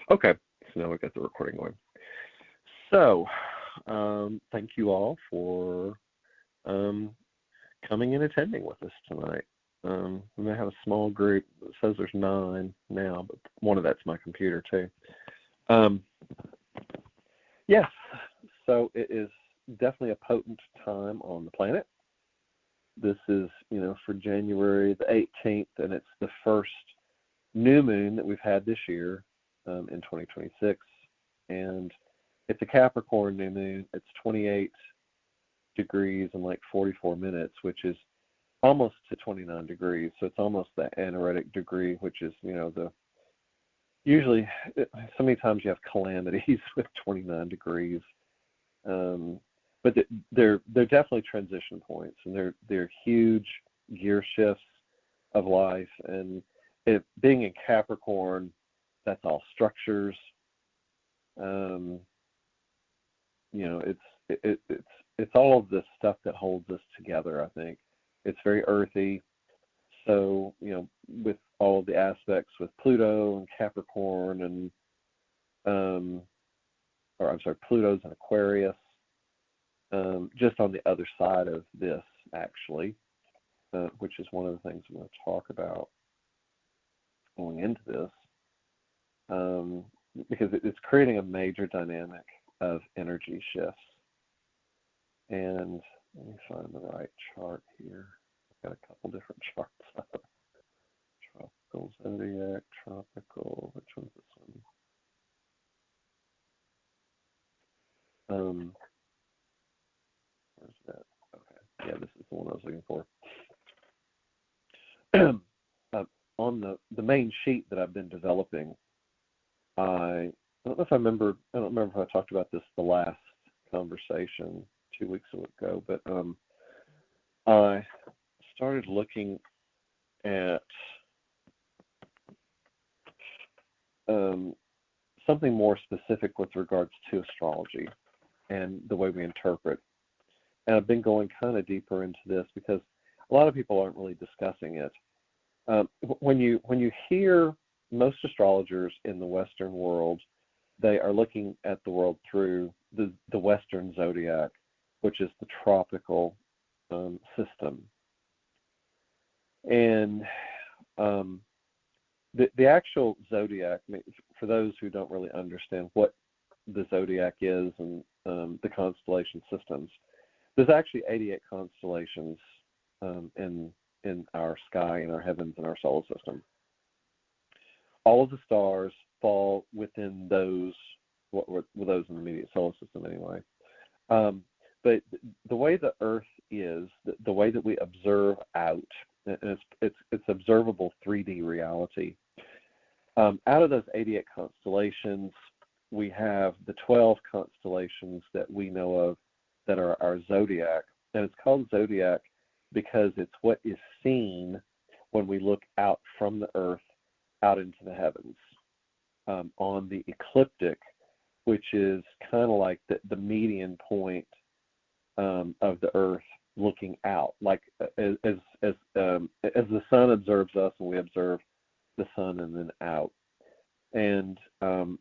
Okay, so now we've got the recording going. So, thank you all for coming and attending with us tonight. We may have a small group. It says there's 9 now, but one of that's my computer too. Yes, so it is definitely a potent time on the planet. This is, for January the 18th, and it's the first new moon that we've had this year in 2026. And it's a Capricorn new moon. It's 28 degrees and like 44 minutes, which is almost to 29 degrees. So it's almost the anaretic degree, which is, usually so many times you have calamities with 29 degrees. But they're definitely transition points, and they're huge gear shifts of life. And being in Capricorn, that's all structures. It's all of this stuff that holds us together. I think it's very earthy. So with all of the aspects with Pluto and Capricorn, and Pluto's in Aquarius. Just on the other side of this, actually, which is one of the things I'm going to talk about going into this, because it's creating a major dynamic of energy shifts. And let me find the right chart here. I've got a couple different charts up. Tropical zodiac, tropical. Which one's this one? Where's that? Okay. Yeah, this is the one I was looking for. On the main sheet that I've been developing, I don't remember if I talked about this the last conversation 2 weeks ago, but I started looking at something more specific with regards to astrology and the way we interpret. And I've been going kind of deeper into this because a lot of people aren't really discussing it. When you hear most astrologers in the Western world, they are looking at the world through the Western zodiac, which is the tropical system. And the actual zodiac, for those who don't really understand what the zodiac is and the constellation systems, there's actually 88 constellations in our sky, in our heavens, in our solar system. All of the stars fall within those, those in the immediate solar system anyway. But the way the Earth is, the way that we observe out, and it's observable 3D reality. Out of those 88 constellations, we have the 12 constellations that we know of that are our zodiac. And it's called zodiac because it's what is seen when we look out from the Earth out into the heavens. On the ecliptic, which is kind of like the median point of the Earth looking out, like as the sun observes us and we observe the sun and then out. And so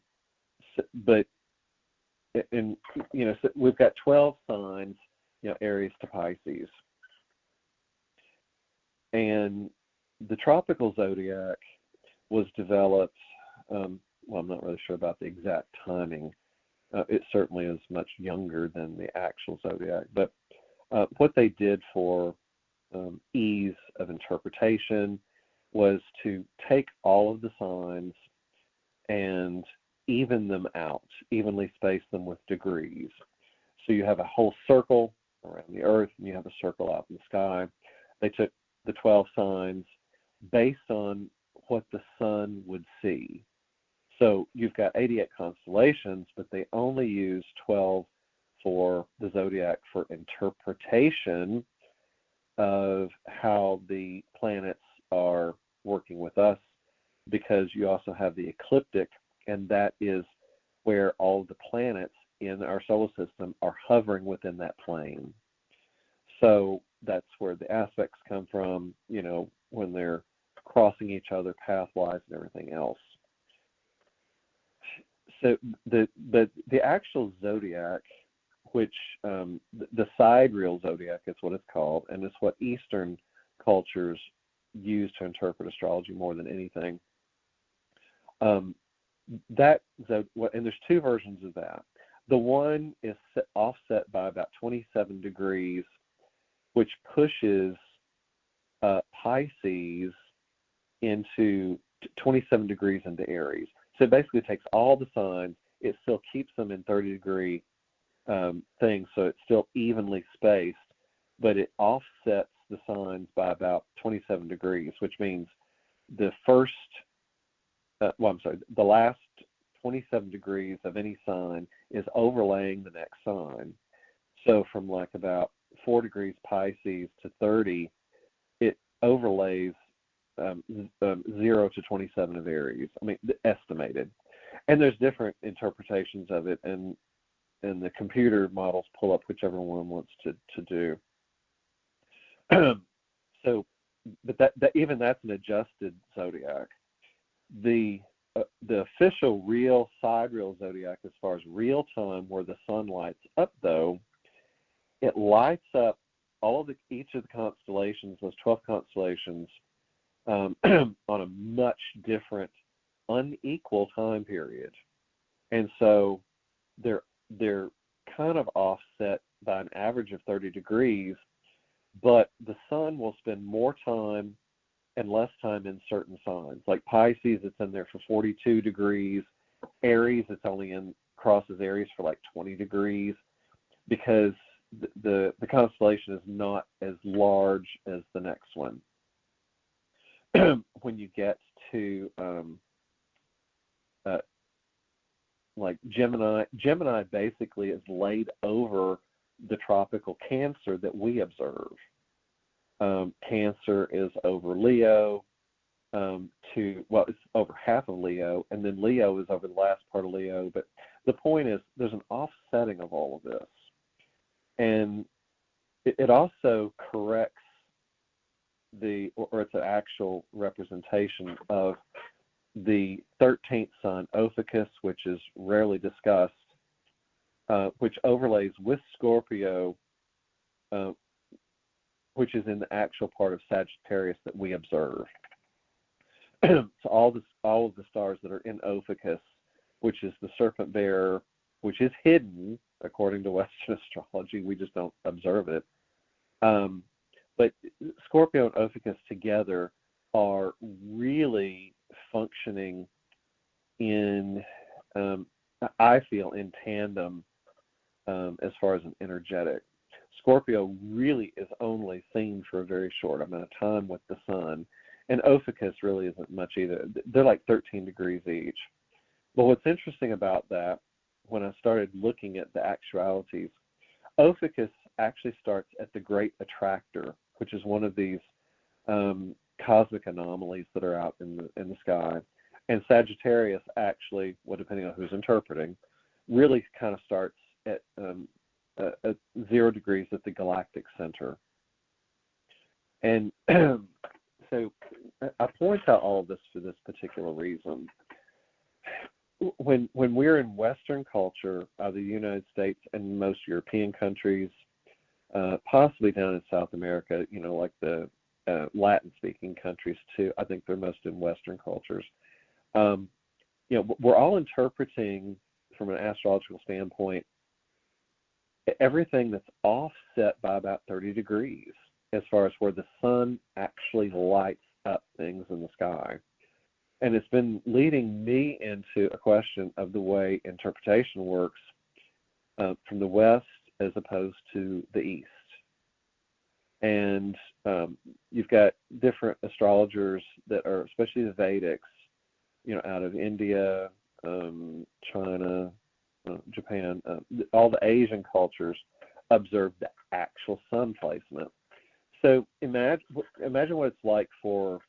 we've got 12 signs, Aries to Pisces. And the tropical zodiac was developed, I'm not really sure about the exact timing. It certainly is much younger than the actual zodiac. But what they did for ease of interpretation was to take all of the signs and even them out, evenly space them with degrees. So you have a whole circle around the Earth, and you have a circle out in the sky. They took the 12 signs based on what the sun would see. So you've got 88 constellations, but they only use 12 for the zodiac for interpretation of how the planets are working with us, because you also have the ecliptic, and that is where all the planets in our solar system are hovering within that plane. So that's where the aspects come from, when they're crossing each other pathwise and everything else. So the actual zodiac, which the sidereal zodiac is what it's called, and it's what Eastern cultures use to interpret astrology more than anything. And there's two versions of that. The one is offset by about 27 degrees, which pushes Pisces into 27 degrees into Aries. So it basically takes all the signs, it still keeps them in 30-degree things, so it's still evenly spaced, but it offsets the signs by about 27 degrees, which means the last 27 degrees of any sign is overlaying the next sign. So from like about 4 degrees Pisces to 30, it overlays 0 to 27 of Aries. I mean, estimated. And there's different interpretations of it, and the computer models pull up whichever one wants to do. So, but that even that's an adjusted zodiac. The official real sidereal zodiac, as far as real time, where the sun lights up, though, it lights up each of the constellations, those 12 constellations, on a much different, unequal time period, and so they're kind of offset by an average of 30 degrees. But the sun will spend more time and less time in certain signs. Like Pisces, it's in there for 42 degrees. Aries, it's only crosses Aries for like 20 degrees, because the constellation is not as large as the next one. When you get to like Gemini basically is laid over the tropical Cancer that we observe. Cancer is over Leo, it's over half of Leo, and then Leo is over the last part of Leo. But the point is, there's an offsetting of all of this, and it also corrects or it's an actual representation of the 13th sign, Ophiuchus, which is rarely discussed, which overlays with Scorpio, which is in the actual part of Sagittarius that we observe. So all of the stars that are in Ophiuchus, which is the serpent bearer, which is hidden according to Western astrology, we just don't observe it. But Scorpio and Ophiuchus together are really functioning in, I feel, in tandem as far as an energetic. Scorpio really is only seen for a very short amount of time with the sun, and Ophiuchus really isn't much either. They're like 13 degrees each. But what's interesting about that, when I started looking at the actualities, Ophiuchus actually starts at the Great Attractor, which is one of these cosmic anomalies that are out in the sky. And Sagittarius actually, well, depending on who's interpreting, really kind of starts at 0 degrees at the galactic center. And so I point out all of this for this particular reason. When we're in Western culture, the United States and most European countries, possibly down in South America, like the Latin-speaking countries too, I think they're most in Western cultures. We're all interpreting from an astrological standpoint everything that's offset by about 30 degrees as far as where the sun actually lights up things in the sky. And it's been leading me into a question of the way interpretation works from the West as opposed to the East. And you've got different astrologers that are, especially the Vedics, out of India, China, Japan, all the Asian cultures observe the actual sun placement. So imagine what it's like for,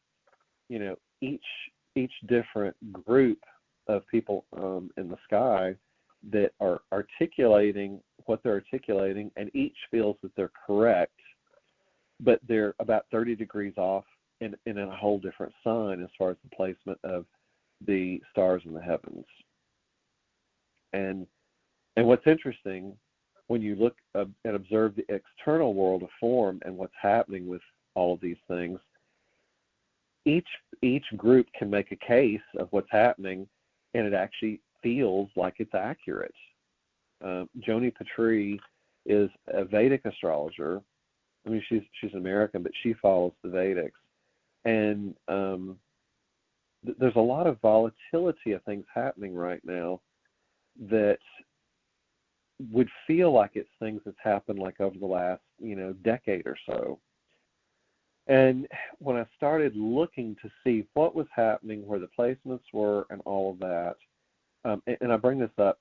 each different group of people in the sky that are articulating what they're articulating, and each feels that they're correct, but they're about 30 degrees off in a whole different sign as far as the placement of the stars in the heavens. And what's interesting, when you look and observe the external world of form and what's happening with all of these things, each group can make a case of what's happening, and it actually feels like it's accurate. Joni Patry is a Vedic astrologer. I mean, she's American, but she follows the Vedics. And there's a lot of volatility of things happening right now that would feel like it's things that's happened like over the last, decade or so. And when I started looking to see what was happening, where the placements were, and all of that, and I bring this up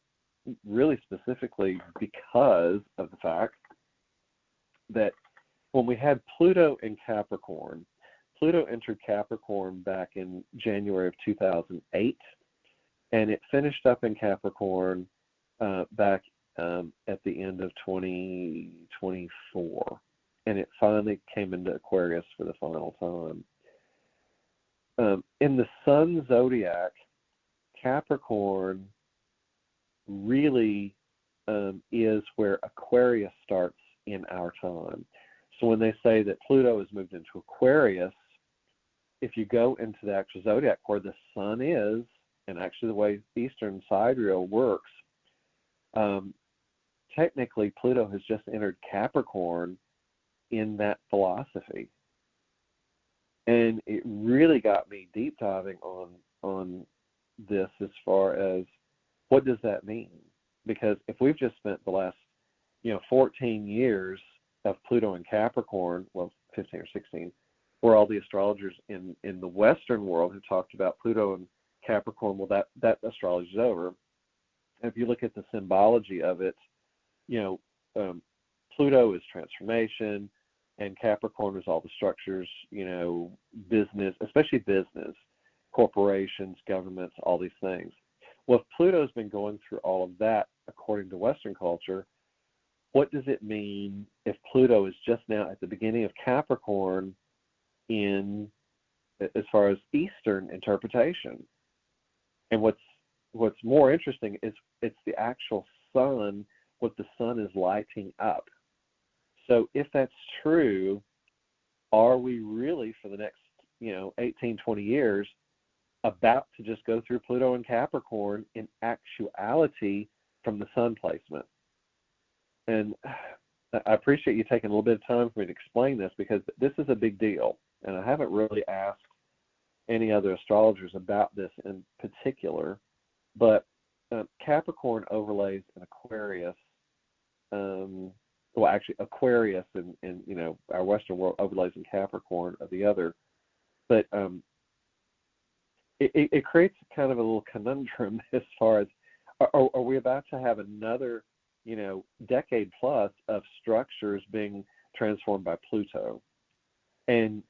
really specifically because of the fact that when we had Pluto in Capricorn, Pluto entered Capricorn back in January of 2008, and it finished up in Capricorn back at the end of 2024, and it finally came into Aquarius for the final time. In the Sun zodiac, Capricorn really is where Aquarius starts in our time. So when they say that Pluto has moved into Aquarius, if you go into the actual zodiac where the sun is, and actually the way Eastern sidereal works, technically Pluto has just entered Capricorn in that philosophy. And it really got me deep diving on this as far as what does that mean? Because if we've just spent the last 14 years of Pluto in Capricorn, well, 15 or 16, where all the astrologers in the Western world have talked about Pluto and Capricorn, well, that astrology is over. And if you look at the symbology of it, Pluto is transformation, and Capricorn is all the structures, business, especially business, corporations, governments, all these things. Well, if Pluto's been going through all of that according to Western culture, what does it mean if Pluto is just now at the beginning of Capricorn as far as Eastern interpretation? And what's more interesting is it's the actual sun, what the sun is lighting up. So if that's true, are we really for the next 18, 20 years about to just go through Pluto and Capricorn in actuality from the sun placement? And I appreciate you taking a little bit of time for me to explain this, because this is a big deal, and I haven't really asked any other astrologers about this in particular, but Capricorn overlays in Aquarius. Well, actually, Aquarius in our Western world overlays in Capricorn of the other, but it creates kind of a little conundrum as far as are we about to have another decade plus of structures being transformed by Pluto, and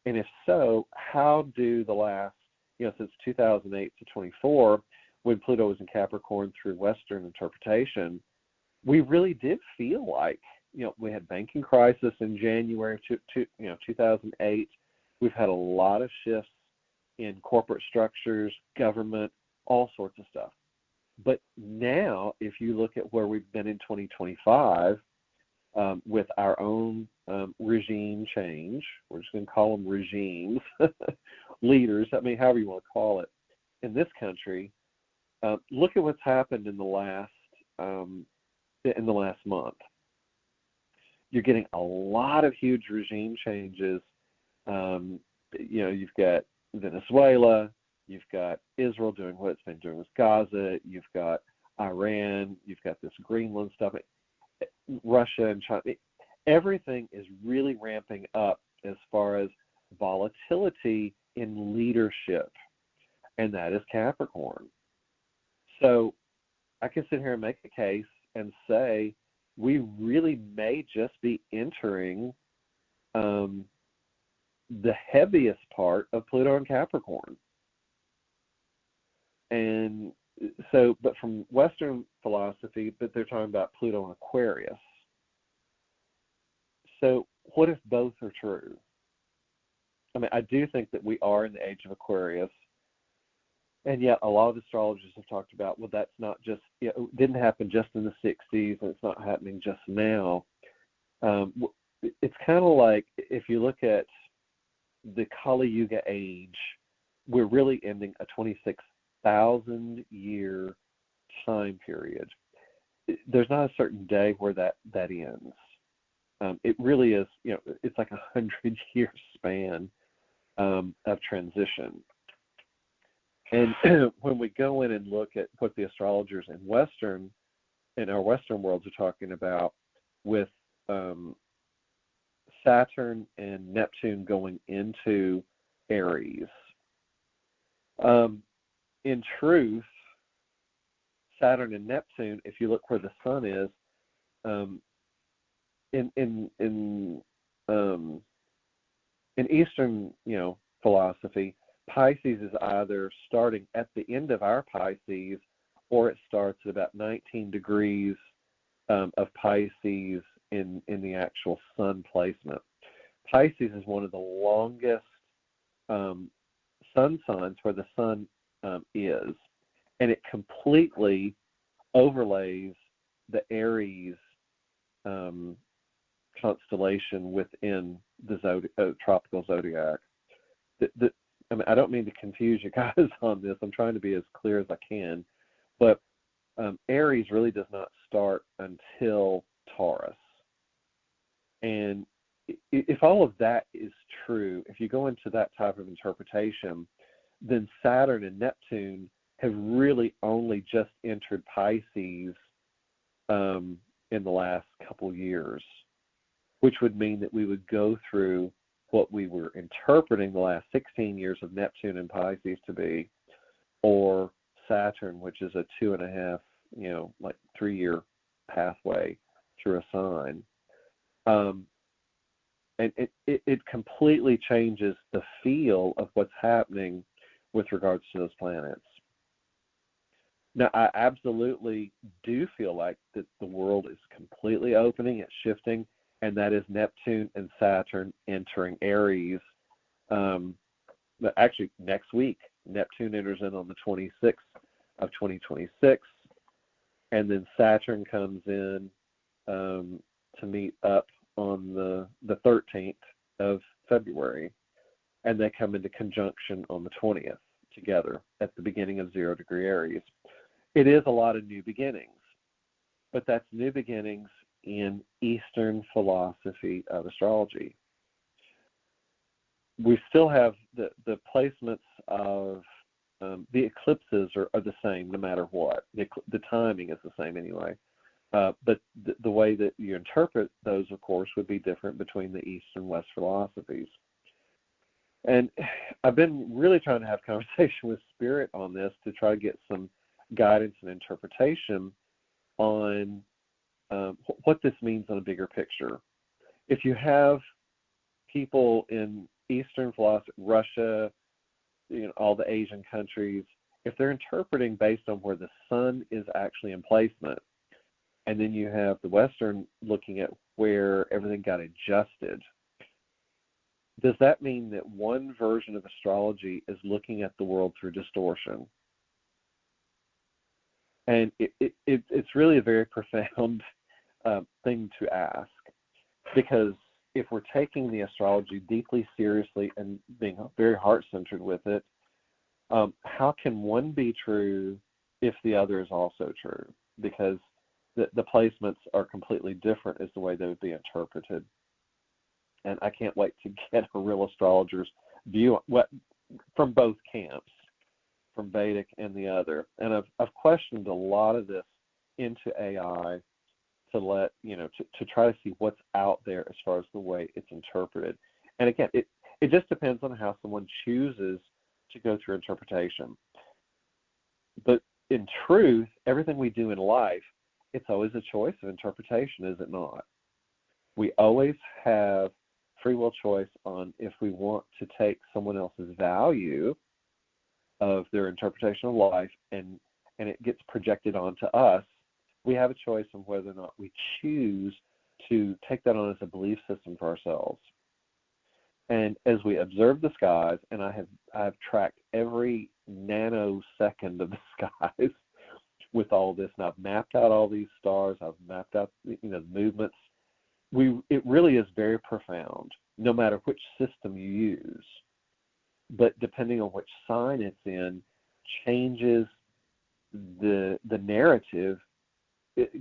if so, how do the last since 2008 to 24, when Pluto was in Capricorn through Western interpretation, we really did feel like we had banking crisis in January of 2008. We've had a lot of shifts in corporate structures, government, all sorts of stuff. But now, if you look at where we've been in 2025 with our own regime change, we're just going to call them regimes, leaders, however you want to call it, in this country, look at what's happened in the last month. You're getting a lot of huge regime changes. You've got Venezuela, you've got Israel doing what it's been doing with Gaza, you've got Iran, you've got this Greenland stuff, Russia and China. Everything is really ramping up as far as volatility in leadership, and that is Capricorn. So I can sit here and make a case and say we really may just be entering the heaviest part of Pluto and Capricorn. And so, but from Western philosophy, but they're talking about Pluto and Aquarius. So what if both are true? I mean, I do think that we are in the age of Aquarius. And yet a lot of astrologers have talked about, well, that's not just, it didn't happen just in the 60s, and it's not happening just now. It's kind of like if you look at the Kali Yuga age, we're really ending a 26,000-year time period. There's not a certain day where that ends. It really is, it's like 100-year span of transition. And when we go in and look at what the astrologers in our Western worlds are talking about with Saturn and Neptune going into Aries, in truth, Saturn and Neptune, if you look where the sun is, in Eastern, philosophy, Pisces is either starting at the end of our Pisces, or it starts at about 19 degrees of Pisces in the actual sun placement. Pisces is one of the longest sun signs where the sun is, and it completely overlays the Aries constellation within the tropical zodiac. I don't mean to confuse you guys on this. I'm trying to be as clear as I can, but Aries really does not start until Taurus. And if all of that is true, if you go into that type of interpretation, then Saturn and Neptune have really only just entered Pisces in the last couple years, which would mean that we would go through what we were interpreting the last 16 years of Neptune and Pisces to be, or Saturn, which is a 2.5, 3-year pathway through a sign. And it completely changes the feel of what's happening with regards to those planets. Now, I absolutely do feel like that the world is completely opening, it's shifting, and that is Neptune and Saturn entering Aries. But actually, next week, Neptune enters in on the 26th of 2026, and then Saturn comes in to meet up on the 13th of February, and they come into conjunction on the 20th together at the beginning of 0-degree Aries. It is a lot of new beginnings, but that's new beginnings in Eastern philosophy of astrology. We still have the placements of the eclipses are the same no matter what. The timing is the same anyway. But the way that you interpret those, of course, would be different between the East and West philosophies. And I've been really trying to have conversation with Spirit on this to try to get some guidance and interpretation on what this means on a bigger picture. If you have people in Eastern philosophy, Russia, all the Asian countries, if they're interpreting based on where the sun is actually in placement, and then you have the Western looking at where everything got adjusted, does that mean that one version of astrology is looking at the world through distortion? And it's really a very profound thing to ask, because if we're taking the astrology deeply seriously and being very heart-centered with it, how can one be true if the other is also true? Because the placements are completely different as the way they would be interpreted. And I can't wait to get a real astrologer's view from both camps, from Vedic and the other. And I've questioned a lot of this into AI to try to see what's out there as far as the way it's interpreted. And again, it just depends on how someone chooses to go through interpretation. But in truth, everything we do in life, it's always a choice of interpretation, is it not? We always have free will choice on if we want to take someone else's value of their interpretation of life and it gets projected onto us. We have a choice on whether or not we choose to take that on as a belief system for ourselves. And as we observe the skies, and I've tracked every nanosecond of the skies with all this, and I've mapped out all these stars. I've mapped out the movements. It really is very profound, no matter which system you use. But depending on which sign it's in, changes the narrative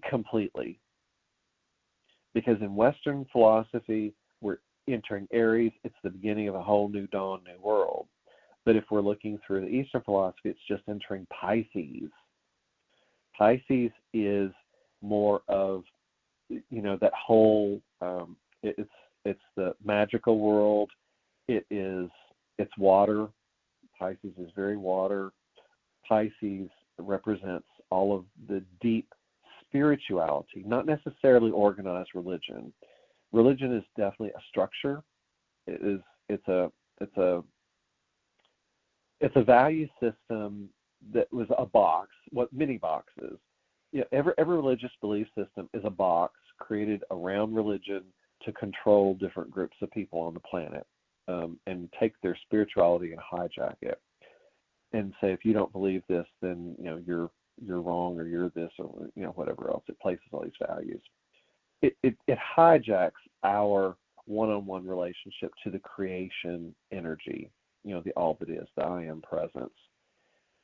completely. Because in Western philosophy, we're entering Aries. It's the beginning of a whole new dawn, new world. But if we're looking through the Eastern philosophy, it's just entering Pisces. Pisces is more of, that whole. It's the magical world. It's water. Pisces is very water. Pisces represents all of the deep spirituality, not necessarily organized religion. Religion is definitely a structure. It's a value system that was a box, many boxes. Every religious belief system is a box created around religion to control different groups of people on the planet, and take their spirituality and hijack it, and say, if you don't believe this, then you're wrong, or you're this, or whatever else. It places all these values. It hijacks our one-on-one relationship to the creation energy, the all that is, the I am presence.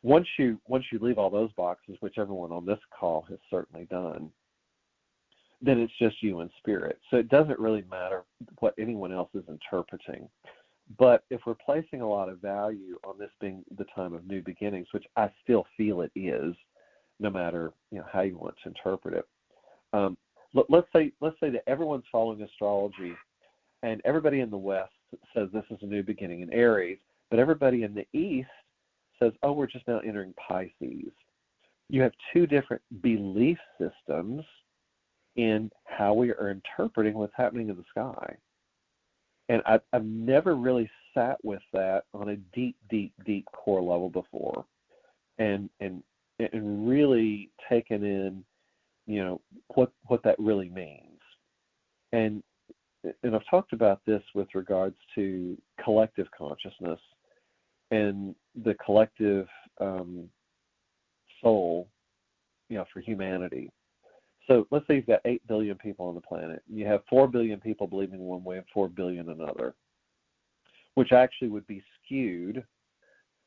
Once you leave all those boxes, which everyone on this call has certainly done, then it's just you and spirit. So it doesn't really matter what anyone else is interpreting. But if we're placing a lot of value on this being the time of new beginnings, which I still feel it is, no matter how you want to interpret it. Let's say that everyone's following astrology, and everybody in the West says this is a new beginning in Aries, but everybody in the East says, oh, we're just now entering Pisces. You have two different belief systems in how we are interpreting what's happening in the sky. And I've never really sat with that on a deep, deep, deep core level before, and really taken in, what that really means. And I've talked about this with regards to collective consciousness and the collective soul, for humanity. So let's say you've got 8 billion people on the planet. You have 4 billion people believing one way and 4 billion another, which actually would be skewed,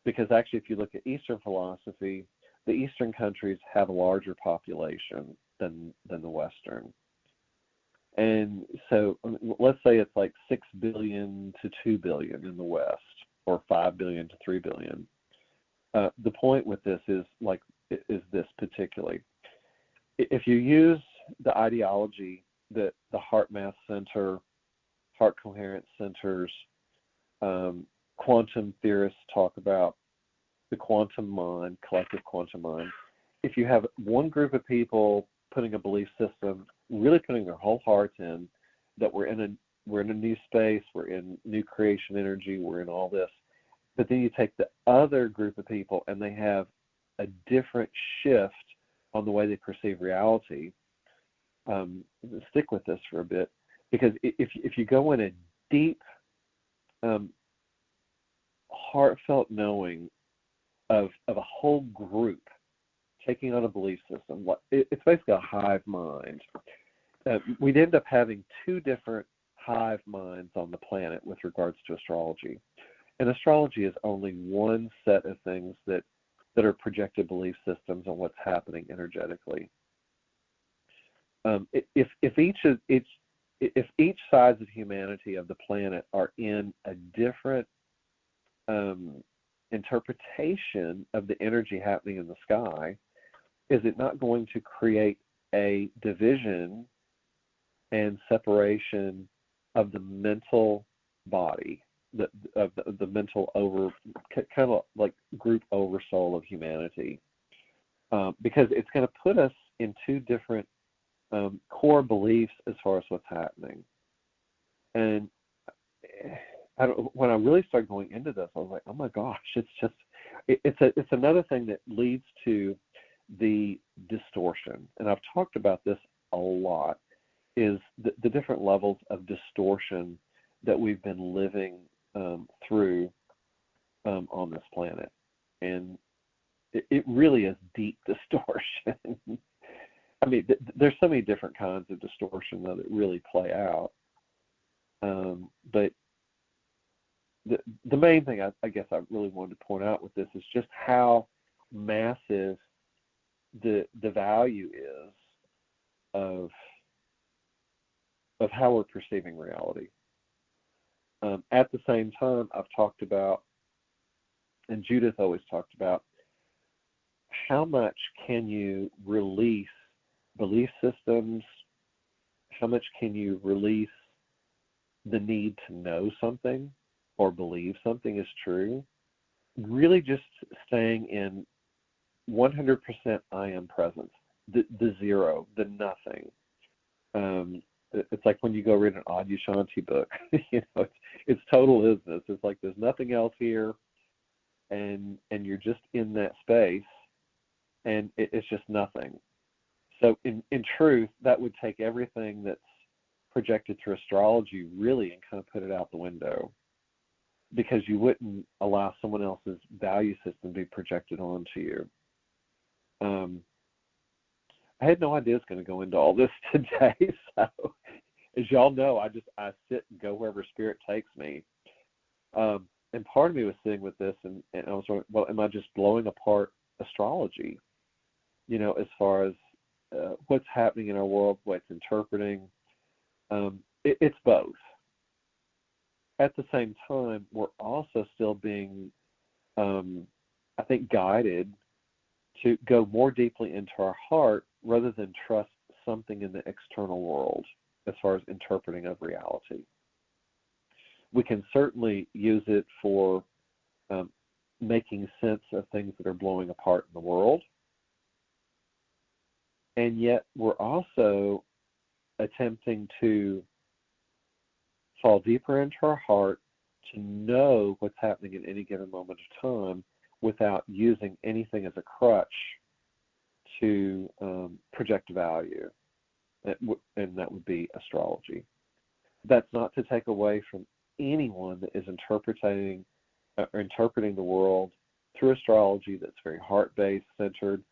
because actually if you look at Eastern philosophy, the Eastern countries have a larger population than the Western. And so let's say it's like 6 billion to 2 billion in the West, or 5 billion to 3 billion. The point with this is this particularly. If you use the ideology that the heart math center, heart coherence centers, quantum theorists talk about, the quantum mind, collective quantum mind, if you have one group of people putting a belief system, really putting their whole heart in, that we're in a new space, we're in new creation energy, we're in all this, but then you take the other group of people and they have a different shift on the way they perceive reality. Stick with this for a bit, because if you go in a deep, heartfelt knowing of a whole group taking on a belief system, it's basically a hive mind. We'd end up having two different hive minds on the planet with regards to astrology. And astrology is only one set of things that are projected belief systems on what's happening energetically. If each sides of humanity of the planet are in a different interpretation of the energy happening in the sky, is it not going to create a division and separation of the mental body, the mental kind of like group oversoul of humanity? Because it's going to put us in two different core beliefs as far as what's happening. And when I really started going into this, I was like, oh my gosh, it's another thing that leads to the distortion. And I've talked about this a lot, is the different levels of distortion that we've been living through on this planet. And it really is deep distortion. I mean, there's so many different kinds of distortion that really play out. But the main thing I guess I really wanted to point out with this is just how massive the value is of how we're perceiving reality. At the same time, I've talked about, and Judith always talked about, how much can you release belief systems? How much can you release the need to know something or believe something is true? Really just staying in 100% I am presence, the zero, the nothing. It's like when you go read an Adyashanti book, it's total isness. It's like there's nothing else here, and you're just in that space, and it's just nothing. So in truth, that would take everything that's projected through astrology really and kind of put it out the window, because you wouldn't allow someone else's value system to be projected onto you. I had no idea I was going to go into all this today, so as y'all know, I sit and go wherever Spirit takes me. And part of me was sitting with this, and I was wondering, well, am I just blowing apart astrology? As far as what's happening in our world, what it's interpreting. It's both. At the same time, we're also still being, I think, guided to go more deeply into our heart rather than trust something in the external world as far as interpreting of reality. We can certainly use it for making sense of things that are blowing apart in the world. And yet we're also attempting to fall deeper into our heart to know what's happening at any given moment of time without using anything as a crutch to project value, and that would be astrology. That's not to take away from anyone that is interpreting the world through astrology that's very heart-based, centered.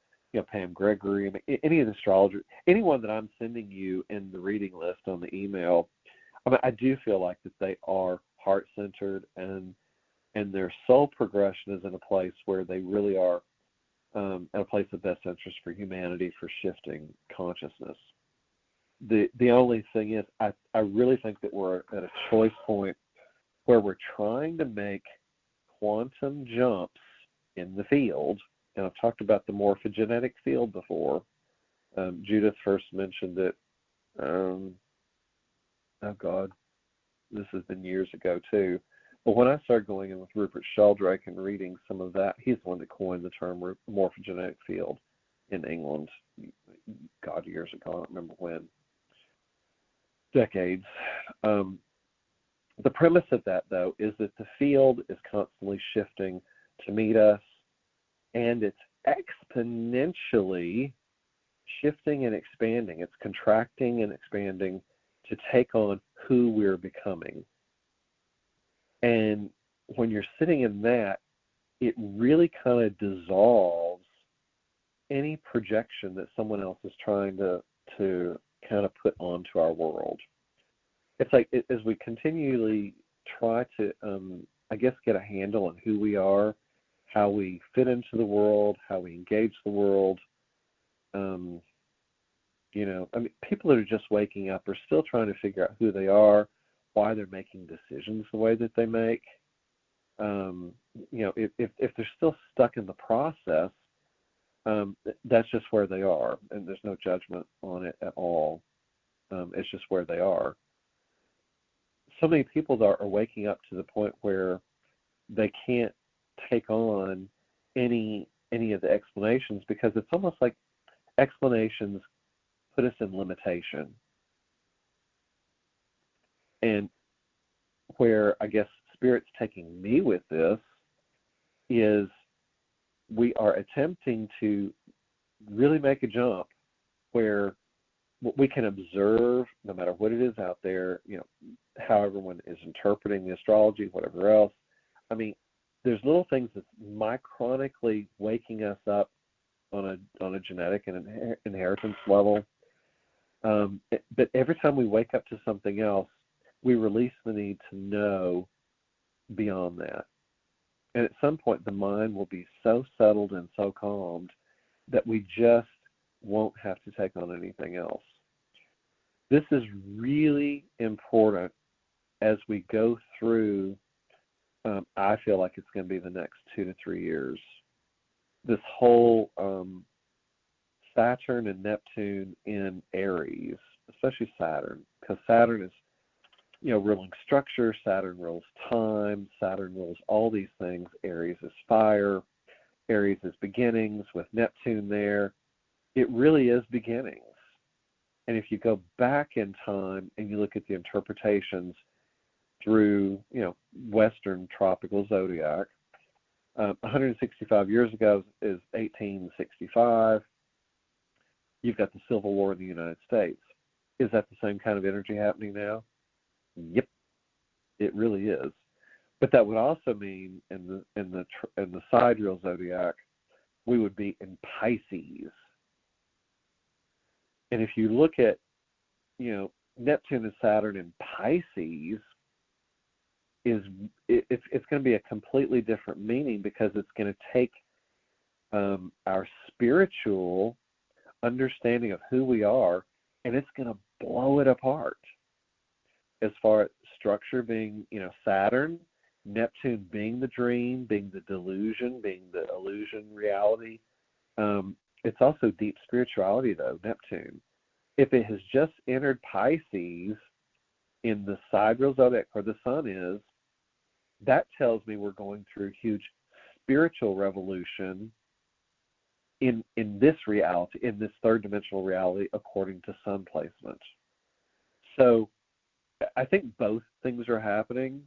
Pam Gregory, any of the astrologers, anyone that I'm sending you in the reading list on the email, I do feel like that they are heart-centered, and their soul progression is in a place where they really are at a place of best interest for humanity, for shifting consciousness. The only thing is, I really think that we're at a choice point where we're trying to make quantum jumps in the field. And I've talked about the morphogenetic field before. Judith first mentioned it. Oh God, this has been years ago too. But when I started going in with Rupert Sheldrake and reading some of that, he's the one that coined the term morphogenetic field in England. God, years ago, I don't remember when. Decades. The premise of that, though, is that the field is constantly shifting to meet us, and it's exponentially shifting and expanding. It's contracting and expanding to take on who we're becoming. And when you're sitting in that, it really kind of dissolves any projection that someone else is trying to kind of put onto our world. It's like as we continually try to, I guess, get a handle on who we are, how we fit into the world, how we engage the world. People that are just waking up are still trying to figure out who they are, why they're making decisions the way that they make. If they're still stuck in the process, that's just where they are, and there's no judgment on it at all. It's just where they are. So many people are waking up to the point where they can't take on any of the explanations, because it's almost like explanations put us in limitation. And where I guess Spirit's taking me with this is we are attempting to really make a jump where we can observe, no matter what it is out there, how everyone is interpreting the astrology, whatever else. I mean, there's little things that's micronically waking us up on a genetic and inheritance level. But every time we wake up to something else, we release the need to know beyond that. And at some point, the mind will be so settled and so calmed that we just won't have to take on anything else. This is really important as we go through, I feel like it's going to be the next 2 to 3 years. This whole Saturn and Neptune in Aries, especially Saturn, because Saturn is, ruling structure, Saturn rules time, Saturn rules all these things. Aries is fire, Aries is beginnings with Neptune there. It really is beginnings. And if you go back in time and you look at the interpretations through, Western tropical zodiac, 165 years ago is 1865. You've got the Civil War in the United States. Is that the same kind of energy happening now? Yep, it really is. But that would also mean in the sidereal zodiac, we would be in Pisces. And if you look at, Neptune and Saturn in Pisces, it's going to be a completely different meaning, because it's going to take our spiritual understanding of who we are, and it's going to blow it apart. As far as structure being, Saturn, Neptune being the dream, being the delusion, being the illusion reality. It's also deep spirituality, though, Neptune. If it has just entered Pisces in the sidereal zodiac where the sun is, that tells me we're going through huge spiritual revolution in this reality, in this third dimensional reality, according to sun placement. So I think both things are happening.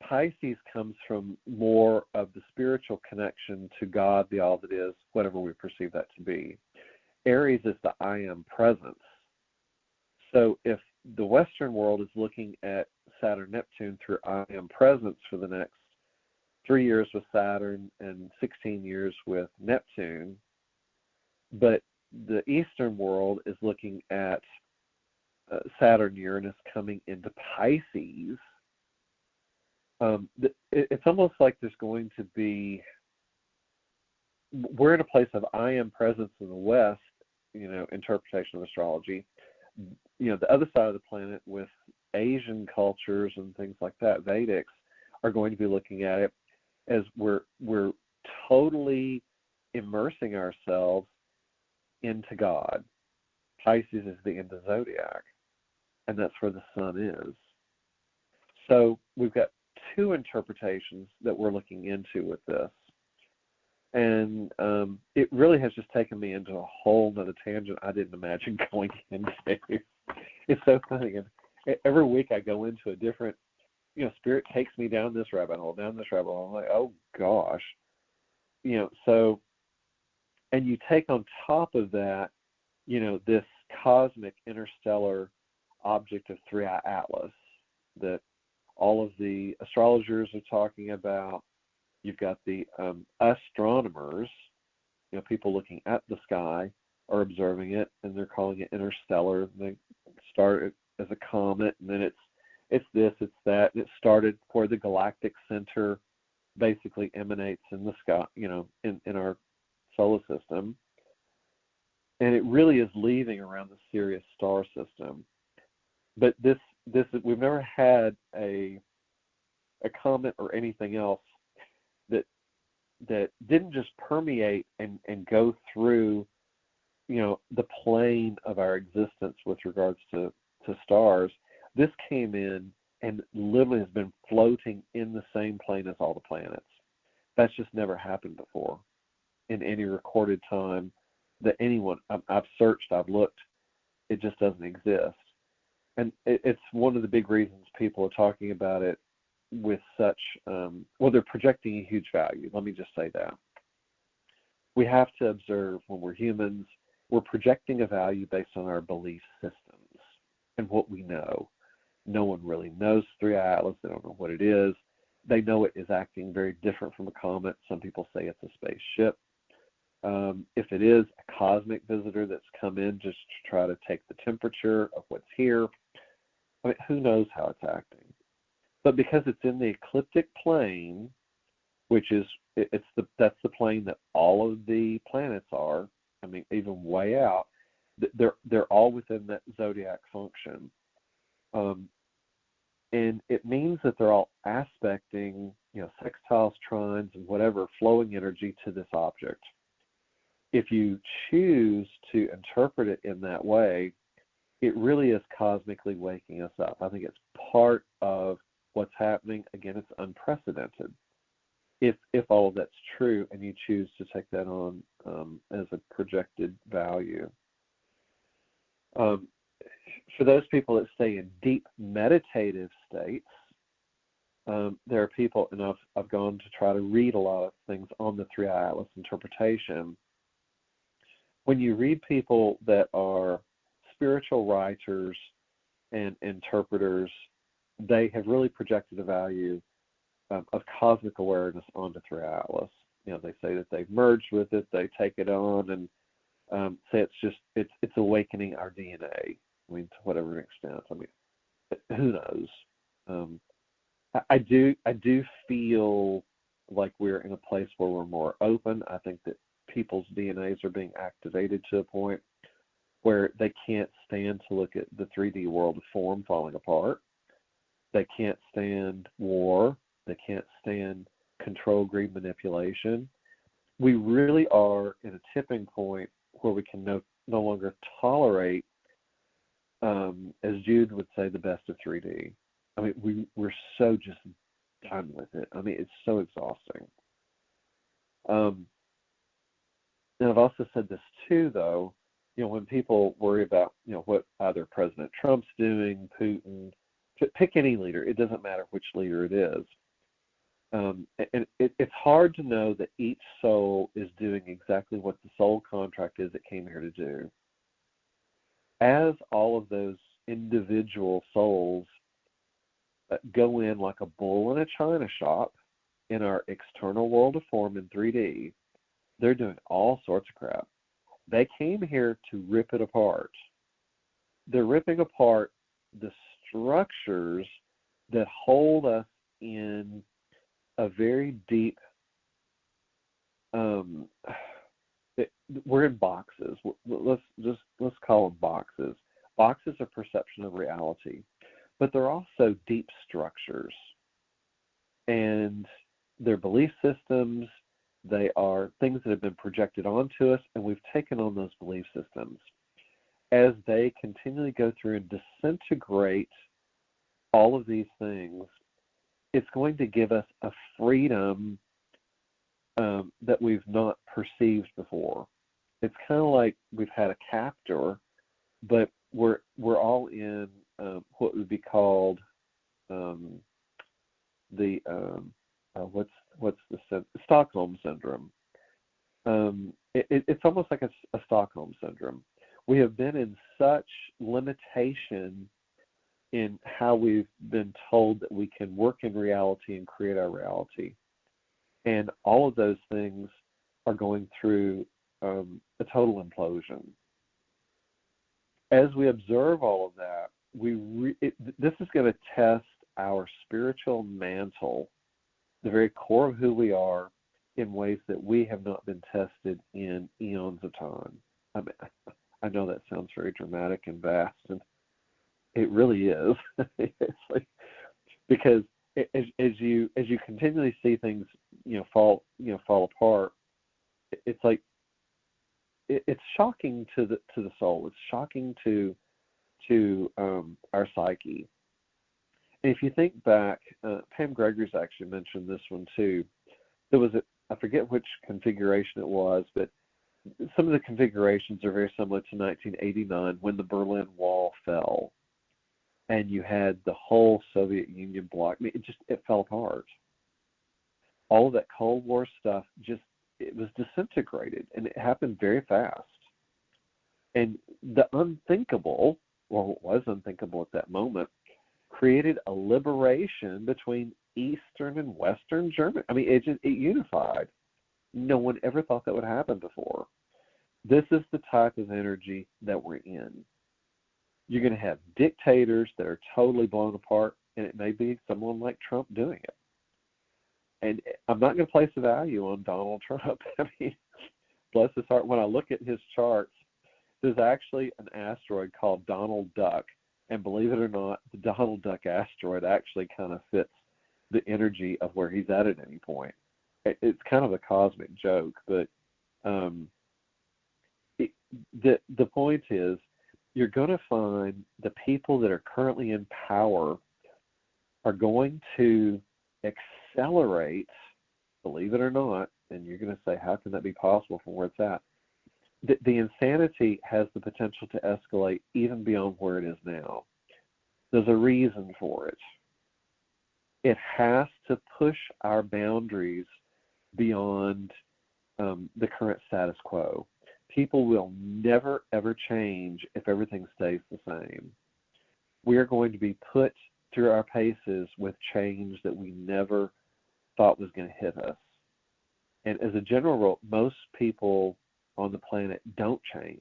Pisces comes from more of the spiritual connection to God, the all that is, whatever we perceive that to be. Aries is the I am presence. So if the Western world is looking at Saturn, Neptune through I am presence for the next 3 years with Saturn and 16 years with Neptune, but the Eastern world is looking at Saturn, Uranus coming into Pisces, it's almost like there's going to be, we're in a place of I am presence in the West, interpretation of astrology. The other side of the planet with Asian cultures and things like that, Vedics, are going to be looking at it as we're totally immersing ourselves into God. Pisces is the end of zodiac, and that's where the sun is. So we've got two interpretations that we're looking into with this. And it really has just taken me into a whole nother tangent I didn't imagine going into. It's so funny. And every week I go into a different, Spirit takes me down this rabbit hole. I'm like, oh, gosh. So, and you take on top of that, this cosmic interstellar object of three-eye atlas that all of the astrologers are talking about. You've got the astronomers, people looking at the sky are observing it, and they're calling it interstellar. They start it as a comet, and then it's this, it's that. And it started where the galactic center basically emanates in the sky, in our solar system. And it really is leaving around the Sirius star system. But this we've never had a comet or anything else that didn't just permeate and go through, the plane of our existence with regards to stars. This came in and literally has been floating in the same plane as all the planets. That's just never happened before in any recorded time that anyone, I've searched, I've looked, it just doesn't exist. And it's one of the big reasons people are talking about it with such, they're projecting a huge value. Let me just say that. We have to observe when we're humans we're projecting a value based on our belief systems and what we know. No one really knows three-eye atlas. They don't know what it is. They know it is acting very different from a comet. Some people say it's a spaceship. If it is a cosmic visitor that's come in just to try to take the temperature of what's here, I mean, who knows how it's acting? But because it's in the ecliptic plane, which is that's the plane that all of the planets are. I mean, even way out, they're all within that zodiac function, and it means that they're all aspecting, sextiles, trines, and whatever flowing energy to this object. If you choose to interpret it in that way, it really is cosmically waking us up. I think it's part of what's happening. Again, it's unprecedented. If all of that's true and you choose to take that on as a projected value. For those people that stay in deep meditative states, there are people, and I've gone to try to read a lot of things on the three-eye atlas interpretation. When you read people that are spiritual writers and interpreters, they have really projected a value of cosmic awareness onto three-eye atlas. They say that they've merged with it, they take it on, and say it's awakening our DNA. I mean, to whatever extent. I mean, who knows? I do feel like we're in a place where we're more open. I think that people's DNAs are being activated to a point where they can't stand to look at the 3D world of form falling apart. They can't stand war. They can't stand control, greed, manipulation. We really are at a tipping point where we can no longer tolerate, as Jude would say, the best of 3D. I mean, we're so just done with it. I mean, it's so exhausting. And I've also said this too, though, when people worry about, what either President Trump's doing, Putin, pick any leader. It doesn't matter which leader it is. And it's hard to know that each soul is doing exactly what the soul contract is it came here to do. As all of those individual souls go in like a bull in a china shop in our external world of form in 3D, they're doing all sorts of crap. They came here to rip it apart. They're ripping apart the structures that hold us in a very deep, we're in boxes. Let's call them boxes. Boxes are perception of reality, but they're also deep structures, and they're belief systems. They are things that have been projected onto us, and we've taken on those belief systems. As they continually go through and disintegrate all of these things, it's going to give us a freedom that we've not perceived before. It's kind of like we've had a captor, but we're all in what would be called what's the Stockholm syndrome. It's almost like a Stockholm syndrome. We have been in such limitation in how we've been told that we can work in reality and create our reality. And all of those things are going through a total implosion. As we observe all of that, this is going to test our spiritual mantle, the very core of who we are, in ways that we have not been tested in eons of time. I mean, I know that sounds very dramatic and vast, and it really is. It's like, because as you continually see things fall apart, it's like it's shocking to the soul. It's shocking to our psyche. And if you think back, Pam Gregory's actually mentioned this one too. There was I forget which configuration it was, but some of the configurations are very similar to 1989 when the Berlin Wall fell, and you had the whole Soviet Union bloc. I mean, it fell apart. All of that Cold War stuff it was disintegrated, and it happened very fast. And the unthinkable, or what was unthinkable at that moment, created a liberation between Eastern and Western Germany. I mean, it unified. No one ever thought that would happen before. This is the type of energy that we're in. You're going to have dictators that are totally blown apart, and it may be someone like Trump doing it. And I'm not going to place a value on Donald Trump. I mean, bless his heart. When I look at his charts, there's actually an asteroid called Donald Duck. And believe it or not, the Donald Duck asteroid actually kind of fits the energy of where he's at any point. It's kind of a cosmic joke, but the point is, you're going to find the people that are currently in power are going to accelerate, believe it or not, and you're going to say, how can that be possible from where it's at? The insanity has the potential to escalate even beyond where it is now. There's a reason for it. It has to push our boundaries beyond the current status quo. People will never, ever change if everything stays the same. We are going to be put through our paces with change that we never thought was going to hit us. And as a general rule, most people on the planet don't change.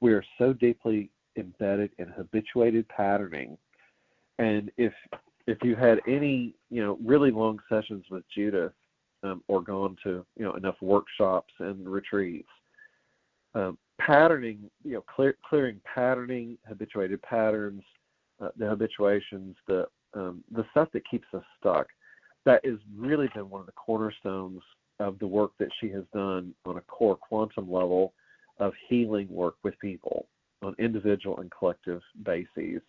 We are so deeply embedded in habituated patterning. And if you had any, really long sessions with Judith, or gone to, enough workshops and retreats, patterning, clearing patterning, habituated patterns, the habituations, the stuff that keeps us stuck, that has really been one of the cornerstones of the work that she has done on a core quantum level of healing work with people on individual and collective bases.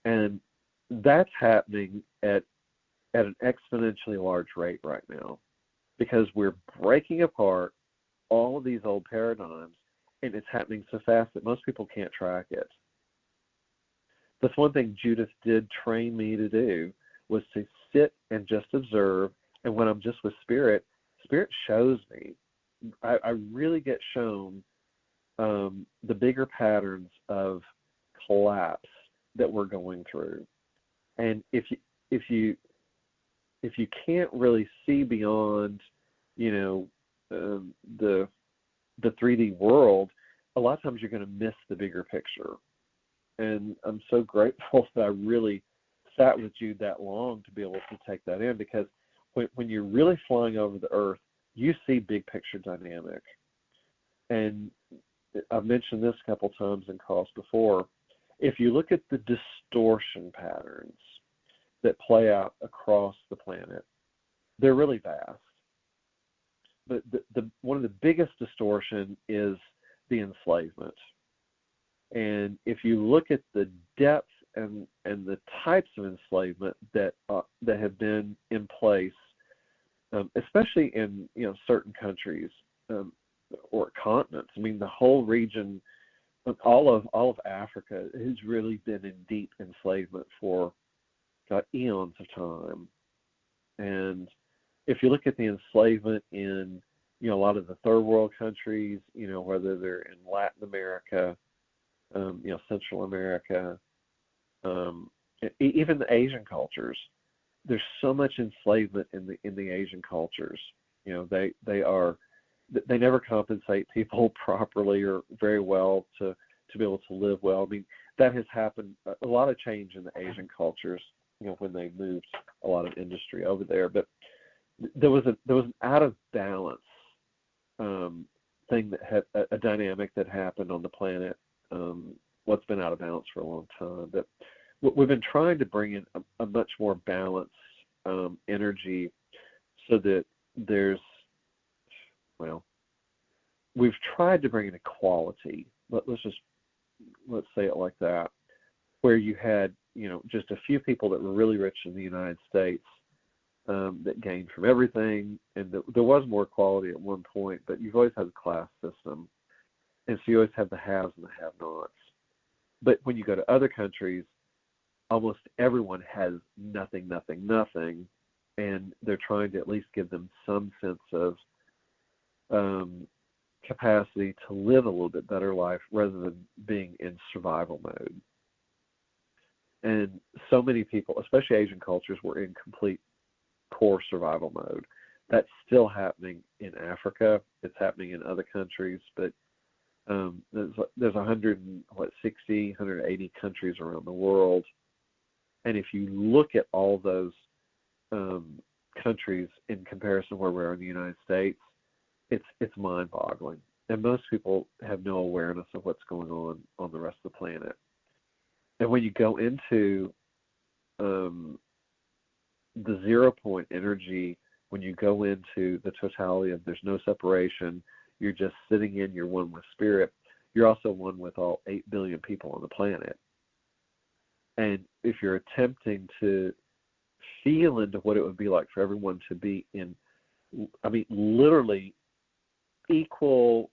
And that's happening at an exponentially large rate right now, because we're breaking apart all of these old paradigms, and it's happening so fast that most people can't track it. That's one thing Judith did train me to do, was to sit and just observe. And when I'm just with Spirit shows me. I really get shown the bigger patterns of collapse that we're going through. And if you can't really see beyond, the 3D world, a lot of times you're going to miss the bigger picture. And I'm so grateful that I really sat with you that long to be able to take that in, because when you're really flying over the Earth, you see big picture dynamic. And I've mentioned this a couple times in calls before. If you look at the distortion patterns that play out across the planet, they're really vast. But one of the biggest distortion is the enslavement. And if you look at the depth and the types of enslavement that have been in place, especially in certain countries or continents. I mean, the whole region, all of Africa, has really been in deep enslavement for eons of time. And if you look at the enslavement in a lot of the third world countries, whether they're in Latin America, Central America, even the Asian cultures, there's so much enslavement in the Asian cultures. They never compensate people properly or very well to be able to live well. I mean, that has happened. A lot of change in the Asian cultures, when they moved a lot of industry over there. But there was an out of balance thing that had a dynamic that happened on the planet. What's been out of balance for a long time. But we've been trying to bring in a much more balanced energy, so that we've tried to bring in equality. Let's say it like that, where you had just a few people that were really rich in the United States that gained from everything, and there was more equality at one point, but you've always had a class system, and so you always have the haves and the have-nots. But when you go to other countries, almost everyone has nothing, and they're trying to at least give them some sense of capacity to live a little bit better life rather than being in survival mode. And so many people, especially Asian cultures, were in complete core survival mode. That's still happening in Africa. It's happening in other countries, but there's 160, 180 countries around the world. And if you look at all those countries in comparison to where we are in the United States, it's mind-boggling. And most people have no awareness of what's going on the rest of the planet. And when you go into the 0 point energy, when you go into the totality of there's no separation, you're just sitting in, you're one with spirit, you're also one with all 8 billion people on the planet. And if you're attempting to feel into what it would be like for everyone to be in, I mean, literally equal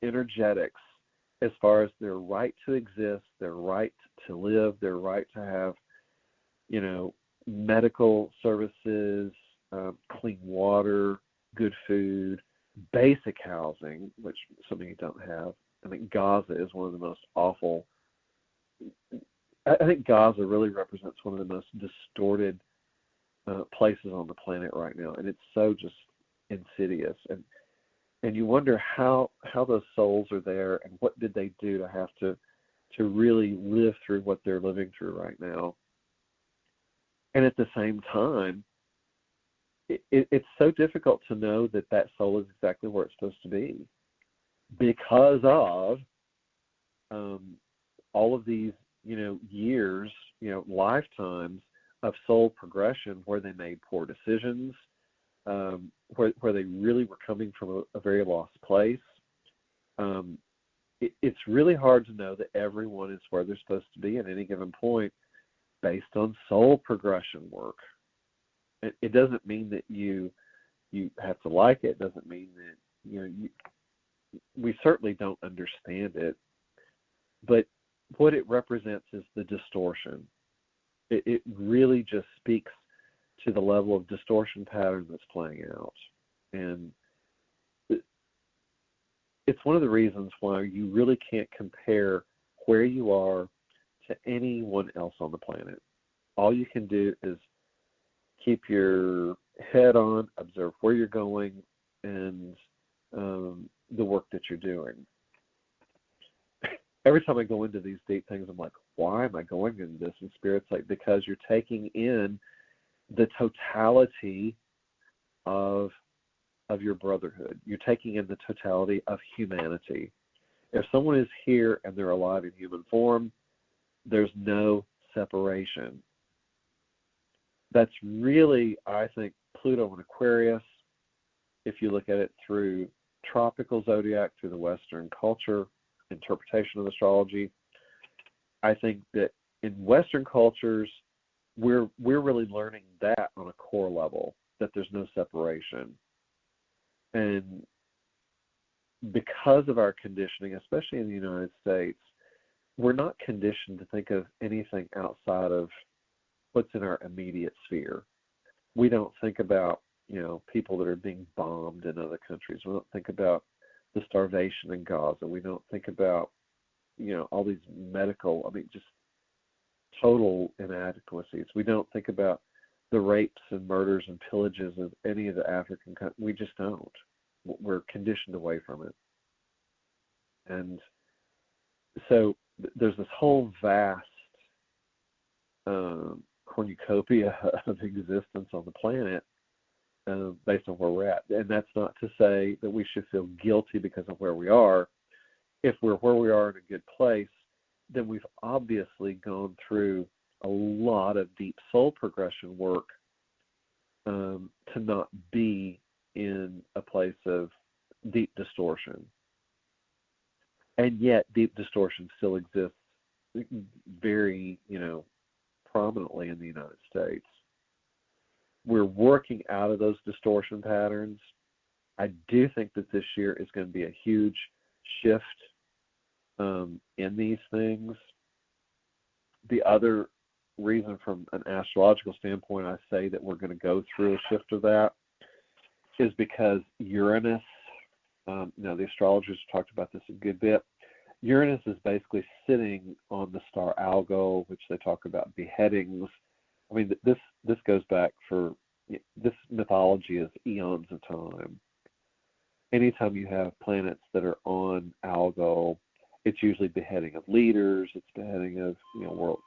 energetics as far as their right to exist, their right to live, their right to have, medical services, clean water, good food, basic housing, which some of you don't have. I think Gaza is one of the most awful. I think Gaza really represents one of the most distorted places on the planet right now, and it's so just insidious. And you wonder how those souls are there, and what did they do to have to really live through what they're living through right now. And at the same time, it's so difficult to know that soul is exactly where it's supposed to be, because of all of these years, lifetimes of soul progression where they made poor decisions, where they really were coming from a very lost place. It's really hard to know that everyone is where they're supposed to be at any given point based on soul progression work. It doesn't mean that you have to like it. It doesn't mean that we certainly don't understand it, but what it represents is the distortion. It really just speaks to the level of distortion pattern that's playing out. And it's one of the reasons why you really can't compare where you are to anyone else on the planet. All you can do is keep your head on, observe where you're going, and the work that you're doing. Every time I go into these deep things, I'm like, why am I going into this? And Spirit's like, because you're taking in the totality of your brotherhood. You're taking in the totality of humanity. If someone is here and they're alive in human form, there's no separation. That's really, I think, Pluto and Aquarius, if you look at it through tropical zodiac, through the Western culture, interpretation of astrology. I think that in Western cultures, we're really learning that on a core level, that there's no separation. And because of our conditioning, especially in the United States, we're not conditioned to think of anything outside of what's in our immediate sphere. We don't think about, people that are being bombed in other countries. We don't think about the starvation in Gaza. We don't think about, all these medical, just total inadequacies. We don't think about the rapes and murders and pillages of any of the African countries. We just don't. We're conditioned away from it. And so there's this whole vast cornucopia of existence on the planet based on where we're at. And that's not to say that we should feel guilty because of where we are. If we're where we are in a good place, then we've obviously gone through a lot of deep soul progression work to not be in a place of deep distortion. And yet deep distortion still exists very, prominently in the United States. We're working out of those distortion patterns. I do think that this year is going to be a huge shift in these things. The other reason from an astrological standpoint I say that we're going to go through a shift of that is because Uranus The astrologers talked about this a good bit. Uranus is basically sitting on the star Algol, which they talk about beheadings. I mean, this goes back for, this mythology is eons of time. Anytime you have planets that are on Algol, it's usually beheading of leaders. It's beheading of world,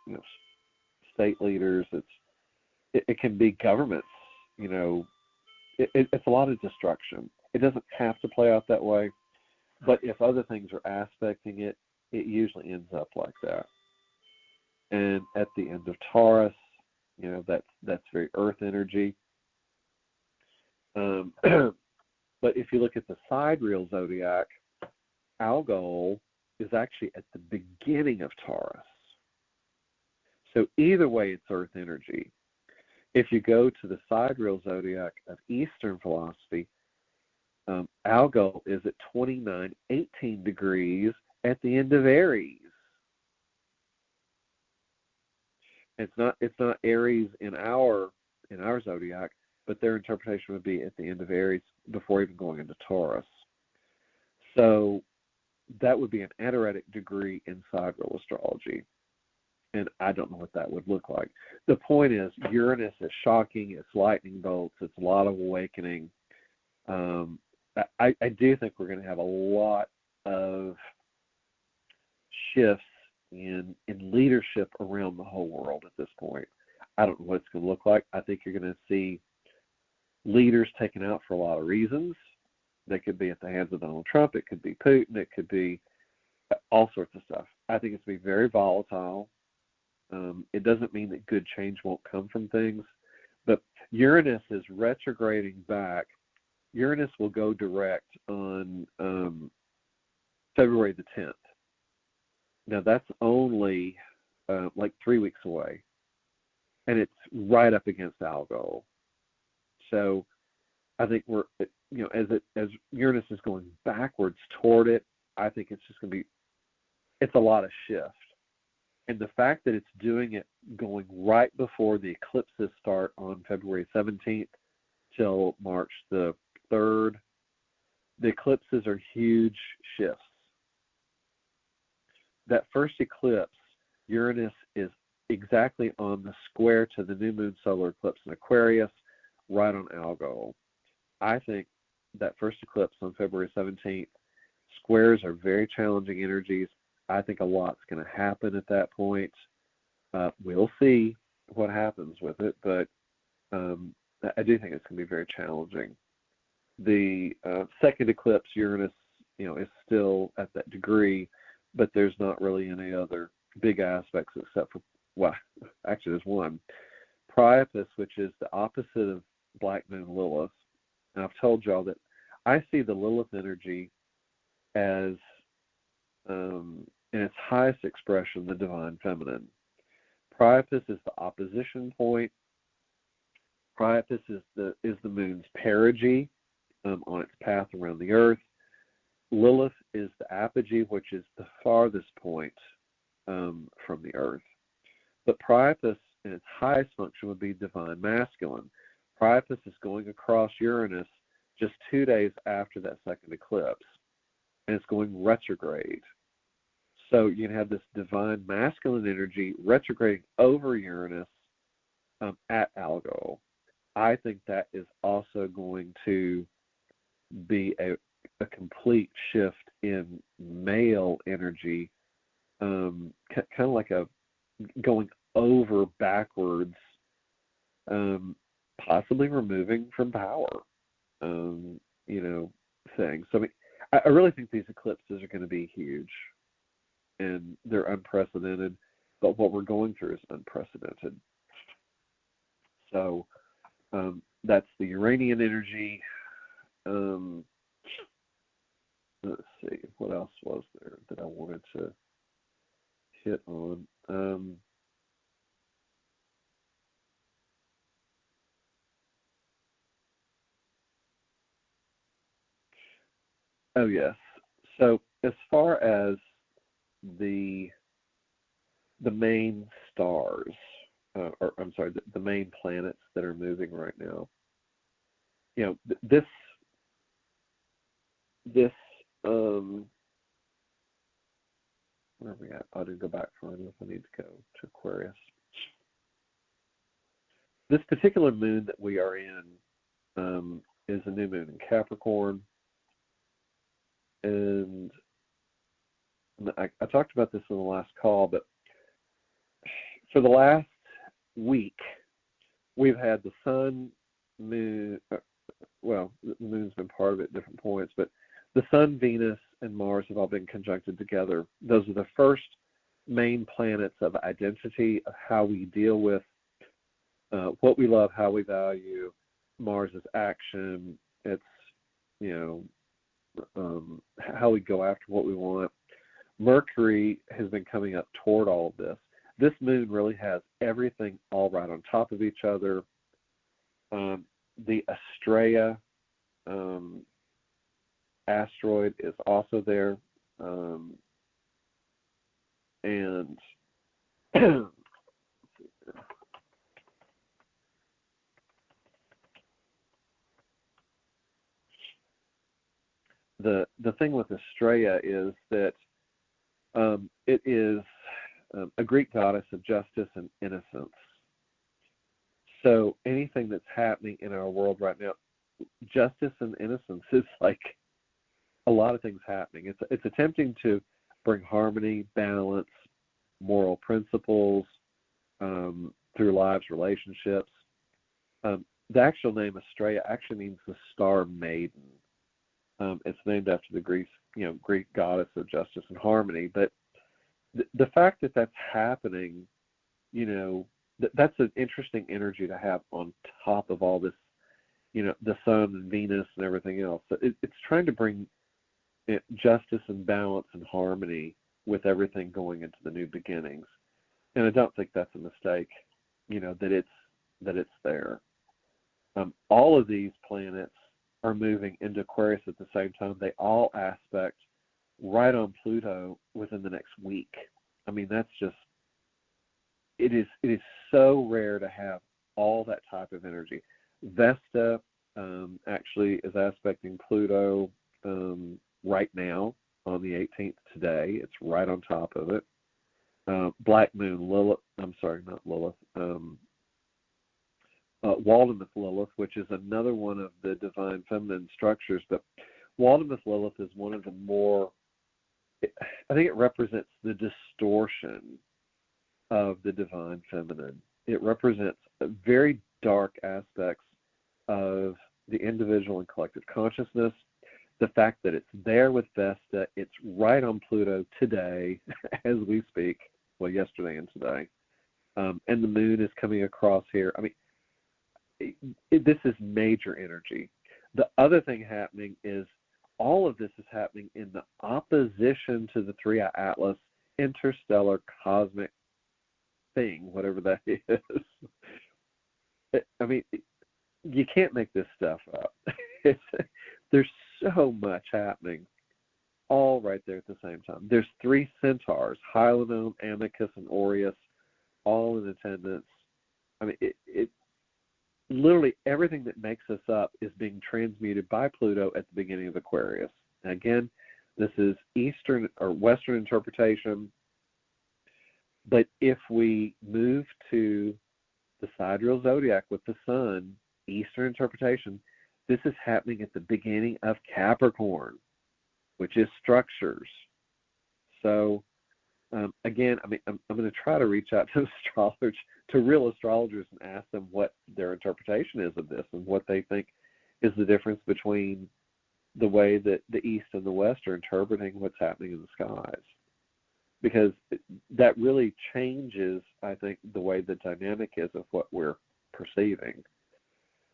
state leaders. It can be governments. It's a lot of destruction. It doesn't have to play out that way, but if other things are aspecting it, it usually ends up like that. And at the end of Taurus, that's very Earth energy. But if you look at the sidereal zodiac, Algol is actually at the beginning of Taurus. So either way, it's Earth energy. If you go to the sidereal zodiac of Eastern philosophy, Algol is at 29:18 degrees at the end of Aries. It's not Aries in our zodiac, but their interpretation would be at the end of Aries before even going into Taurus. So that would be an anaretic degree in sidereal astrology. And I don't know what that would look like. The point is, Uranus is shocking. It's lightning bolts. It's a lot of awakening. I do think we're going to have a lot of shifts in leadership around the whole world at this point. I don't know what it's going to look like. I think you're going to see leaders taken out for a lot of reasons. They could be at the hands of Donald Trump. It could be Putin. It could be all sorts of stuff. I think it's going to be very volatile. It doesn't mean that good change won't come from things, but Uranus is retrograding back. Uranus will go direct on February the 10th. Now, that's only like 3 weeks away, and it's right up against Algol. So I think we're, as Uranus is going backwards toward it, I think it's just going to be, it's a lot of shift. And the fact that it's doing it going right before the eclipses start on February 17th till March the 3rd, the eclipses are huge shifts. That first eclipse, Uranus is exactly on the square to the new moon solar eclipse in Aquarius, right on Algol. I think that first eclipse on February 17th, squares are very challenging energies. I think a lot's going to happen at that point. We'll see what happens with it, but I do think it's going to be very challenging. The second eclipse, Uranus, is still at that degree, but there's not really any other big aspects except for, well, actually there's one. Priapus, which is the opposite of Black Moon Lilith. And I've told y'all that I see the Lilith energy as in its highest expression, the divine feminine. Priapus is the opposition point. Priapus is the moon's perigee on its path around the earth. Lilith is the apogee, which is the farthest point from the earth. But Priapus in its highest function would be divine masculine. Priapus is going across Uranus just 2 days after that second eclipse, and it's going retrograde. So you can have this divine masculine energy retrograding over Uranus at Algol. I think that is also going to be a complete shift in male energy, kind of like a going over backwards, possibly removing from power, thing. So I really think these eclipses are going to be huge, and they're unprecedented, but what we're going through is unprecedented. So that's the Uranian energy. Let's see, what else was there that I wanted to hit on? Oh, yes. So as far as the main stars, the main planets that are moving right now, this this, where are we at? I didn't go back far enough. I need to go to Aquarius. This particular moon that we are in is a new moon in Capricorn. And I talked about this in the last call, but for the last week, we've had the sun, moon, well, the moon's been part of it at different points, but the sun, Venus, and Mars have all been conjuncted together. Those are the first main planets of identity, of how we deal with what we love, how we value. Mars is action. It's, how we go after what we want. Mercury has been coming up toward all of this. This moon really has everything all right on top of each other. The Astraea asteroid is also there. And the thing with Astraea is that it is a Greek goddess of justice and innocence. So anything that's happening in our world right now, justice and innocence is like a lot of things happening. It's attempting to bring harmony, balance, moral principles through lives, relationships. The actual name Astraea actually means the star maiden. It's named after the Greek goddess of justice and harmony. But the fact that that's happening, that's an interesting energy to have on top of all this, the sun and Venus and everything else. It's trying to bring justice and balance and harmony with everything going into the new beginnings. And I don't think that's a mistake, that it's there. All of these planets are moving into Aquarius at the same time. They all aspect right on Pluto within the next week. I mean, that's just, it is so rare to have all that type of energy. Vesta actually is aspecting Pluto right now on the 18th today. It's right on top of it. Black Moon Lilith, Waldemath Lilith, which is another one of the divine feminine structures. But Waldemath Lilith is one of the more, I think it represents the distortion of the divine feminine. It represents very dark aspects of the individual and collective consciousness. The fact that it's there with Vesta, it's right on Pluto today as we speak, well, yesterday and today. And the moon is coming across here. I mean, this is major energy. The other thing happening is all of this is happening in the opposition to the 3-eye atlas, interstellar cosmic thing, whatever that is. I mean, you can't make this stuff up. There's so much happening all right there at the same time. There's 3 centaurs, Hylinome, Amicus, and Aureus, all in attendance. I mean, it literally everything that makes us up is being transmuted by Pluto at the beginning of Aquarius. And again, this is Eastern or Western interpretation. But if we move to the sidereal zodiac with the sun, Eastern interpretation, this is happening at the beginning of Capricorn, which is structures. So, again, I mean, I'm going to try to reach out to astrologers, to real astrologers, and ask them what their interpretation is of this and what they think is the difference between the way that the East and the West are interpreting what's happening in the skies. Because that really changes, I think, the way the dynamic is of what we're perceiving.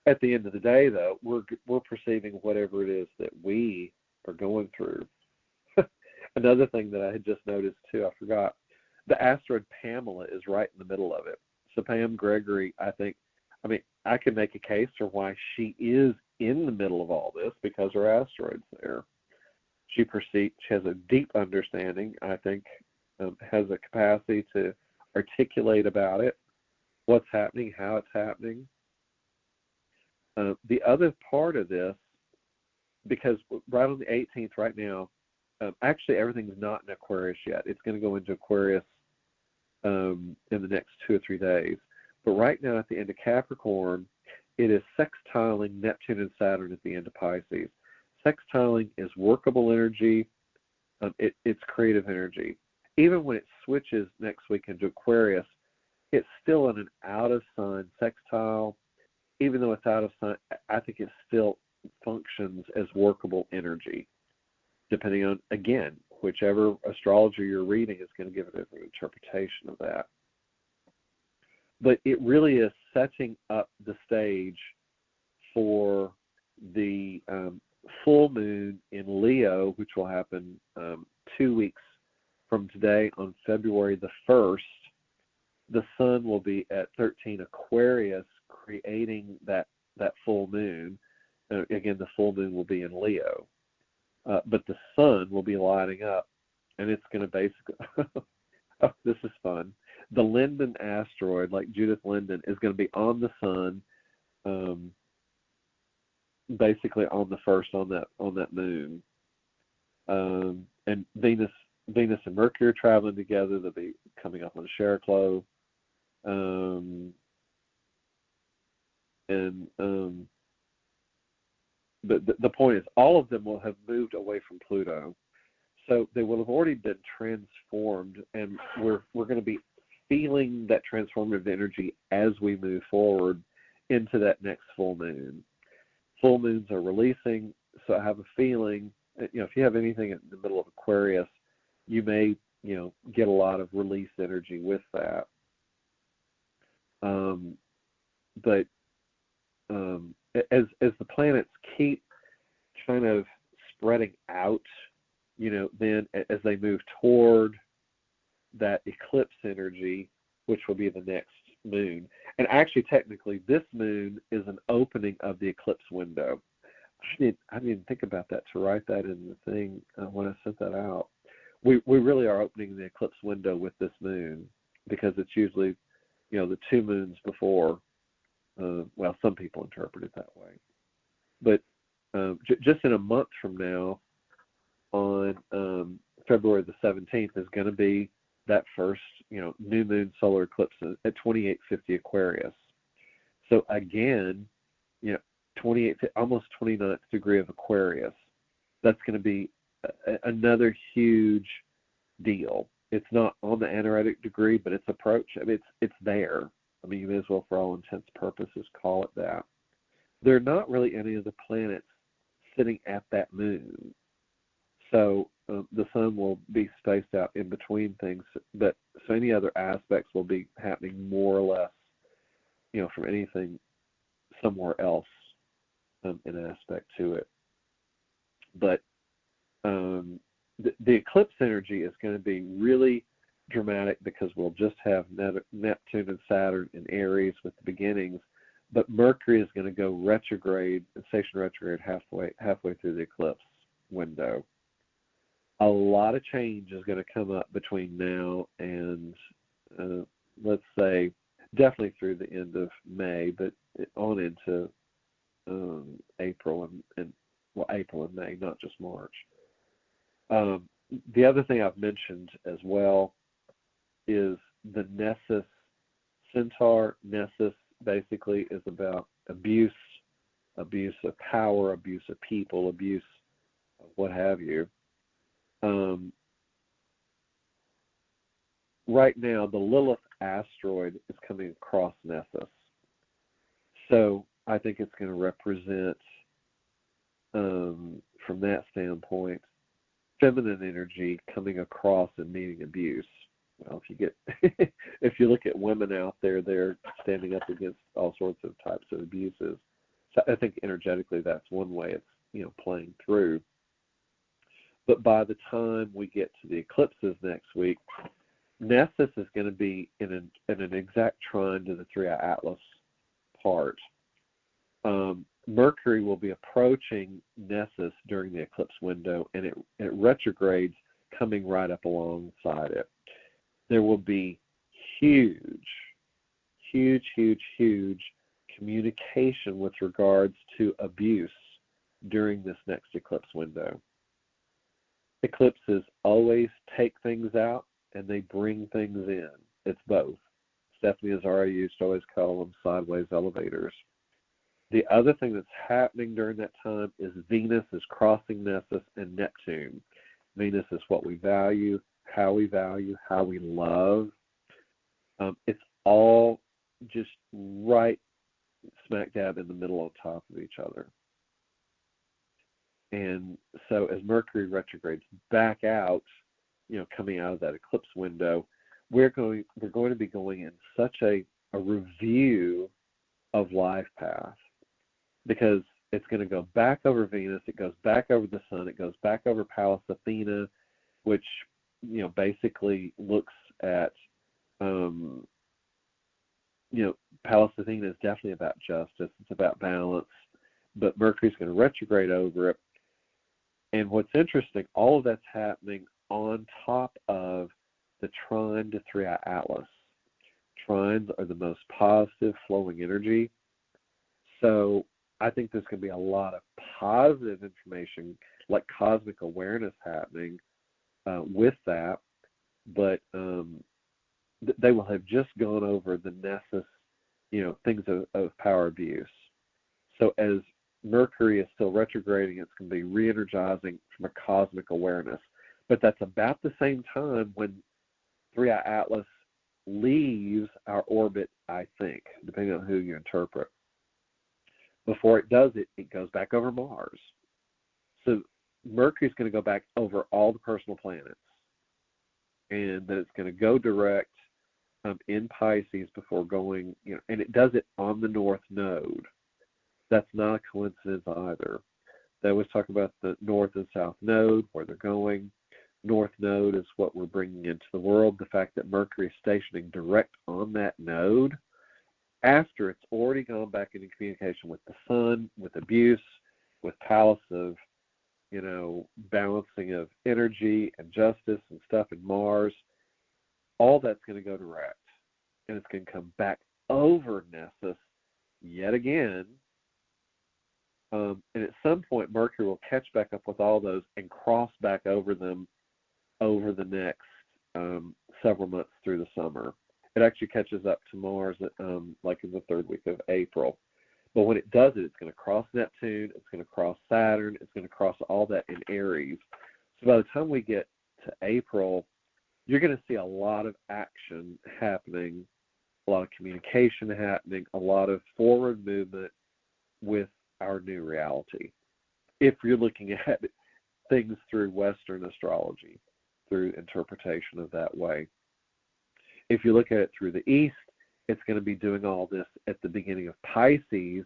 At the end of the day, though, we're perceiving whatever it is that we are going through. Another thing that I had just noticed, too, I forgot, the asteroid Pamela is right in the middle of it. So Pam Gregory, I can make a case for why she is in the middle of all this because her asteroid's there. She has a deep understanding, I think, has a capacity to articulate about it, what's happening, how it's happening. The other part of this because right on the 18th right now, actually everything's not in Aquarius yet. It's going to go into Aquarius in the next 2 or 3 days. But right now at the end of Capricorn, it is sextiling Neptune and Saturn at the end of Pisces. Sextiling is workable energy. It's creative energy. Even when it switches next week into Aquarius, it's still in an out-of-sign sextile. Even though it's out of sign, I think it still functions as workable energy, depending on, again, whichever astrologer you're reading is going to give a different interpretation of that. But it really is setting up the stage for the full moon in Leo, which will happen 2 weeks from today on February the 1st. The sun will be at 13 Aquarius, creating that full moon. Again, the full moon will be in Leo. But the sun will be lighting up, and it's going to basically, oh, this is fun. The Linden asteroid, like Judith Linden, is going to be on the sun, basically on the 1st on that moon. And Venus and Mercury are traveling together. They'll be coming up on Shericlo. But the point is, all of them will have moved away from Pluto, so they will have already been transformed, and we're going to be feeling that transformative energy as we move forward into that next full moon. Full moons are releasing, so I have a feeling, if you have anything in the middle of Aquarius, you may, get a lot of release energy with that. But as the planets keep kind of spreading out, then as they move toward that eclipse energy, which will be the next moon. And actually, technically, this moon is an opening of the eclipse window. I didn't think about that to write that in the thing when I sent that out. We really are opening the eclipse window with this moon, because it's usually, the 2 moons before. Well, some people interpret it that way. But just in a month from now, on February the 17th, is going to be that first, new moon solar eclipse at 2850 Aquarius. So again, 28, almost 29th degree of Aquarius. That's going to be another huge deal. It's not on the anaretic degree, but it's approach. I mean, it's there. I mean, you may as well, for all intents and purposes, call it that. There are not really any of the planets sitting at that moon. So the sun will be spaced out in between things, but so any other aspects will be happening more or less, from anything somewhere else in aspect to it. But the eclipse energy is going to be really dramatic, because we'll just have Neptune and Saturn in Aries with the beginnings, but Mercury is going to go retrograde, station retrograde halfway through the eclipse window. A lot of change is going to come up between now and let's say definitely through the end of May, but on into April and May, not just March. The other thing I've mentioned as well is the Nessus Centaur. Nessus basically is about abuse of power, abuse of people, abuse of what have you. Right now, the Lilith asteroid is coming across Nessus. So I think it's going to represent, from that standpoint, feminine energy coming across and meeting abuse. Well, if you look at women out there, they're standing up against all sorts of types of abuses. So I think energetically that's one way it's playing through. But by the time we get to the eclipses next week, Nessus is going to be in an exact trine to the 3i Atlas part. Mercury will be approaching Nessus during the eclipse window, and it retrogrades coming right up alongside it. There will be huge communication with regards to abuse during this next eclipse window. Eclipses always take things out and they bring things in. It's both. Stephanie has already used to always call them sideways elevators. The other thing that's happening during that time is Venus is crossing Nessus and Neptune. Venus is what we value, how we love. It's all just right smack dab in the middle on top of each other. And so as Mercury retrogrades back out, coming out of that eclipse window, we're going to be going in such a review of life path, because it's going to go back over Venus, it goes back over the Sun, it goes back over Pallas Athena, which basically looks at Pallas Athena is definitely about justice, it's about balance, but Mercury's going to retrograde over it. And what's interesting, all of that's happening on top of the trine to 3i Atlas. Trines are the most positive flowing energy. So I think there's going to be a lot of positive information, like cosmic awareness happening with that. But they will have just gone over the Nessus, things of power abuse. So as Mercury is still retrograding, it's going to be re-energizing from a cosmic awareness. But that's about the same time when 3i Atlas leaves our orbit, I think, depending on who you interpret. Before it does it, it goes back over Mars. So Mercury's going to go back over all the personal planets. And then it's going to go direct in Pisces before going, and it does it on the North Node. That's not a coincidence either. They always talk about the North and South Node, where they're going. North Node is what we're bringing into the world. The fact that Mercury is stationing direct on that node after it's already gone back into communication with the Sun, with abuse, with Pallas of, balancing of energy and justice and stuff, and Mars, all that's going to go direct. And it's going to come back over Nessus yet again. And at some point, Mercury will catch back up with all those and cross back over them over the next several months through the summer. It actually catches up to Mars like in the third week of April. But when it does it, it's going to cross Neptune, it's going to cross Saturn, it's going to cross all that in Aries. So by the time we get to April, you're going to see a lot of action happening, a lot of communication happening, a lot of forward movement with our new reality. If you're looking at things through Western astrology, through interpretation of that way. If you look at it through the East, it's going to be doing all this at the beginning of Pisces,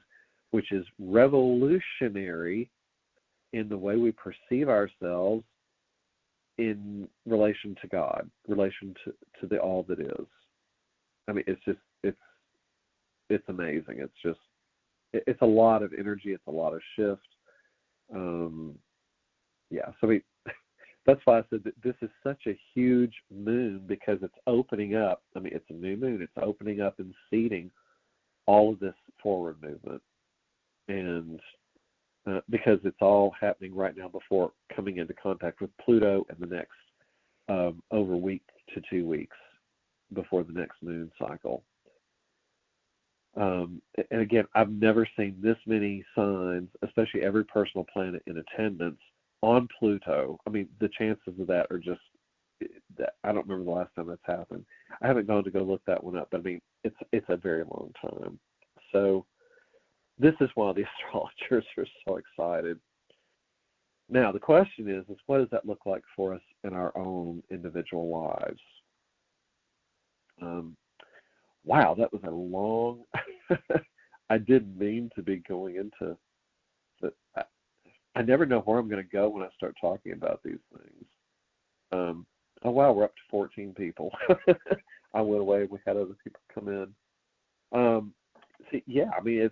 which is revolutionary in the way we perceive ourselves in relation to God, relation to the all that is. I mean, it's amazing. It's a lot of energy. It's a lot of shift. So that's why I said that this is such a huge moon, because it's opening up. I mean, it's a new moon. It's opening up and seeding all of this forward movement. And because it's all happening right now before coming into contact with Pluto in the next over a week to 2 weeks before the next moon cycle. And again, I've never seen this many signs, especially every personal planet in attendance, on Pluto. I mean, the chances of that are just, I don't remember the last time that's happened. I haven't gone to go look that one up, but I mean, it's a very long time. So this is why the astrologers are so excited. Now, the question is what does that look like for us in our own individual lives? Wow, that was a long, I didn't mean to be going into I never know where I'm going to go when I start talking about these things. Oh, wow, we're up to 14 people. I went away. We had other people come in. I mean,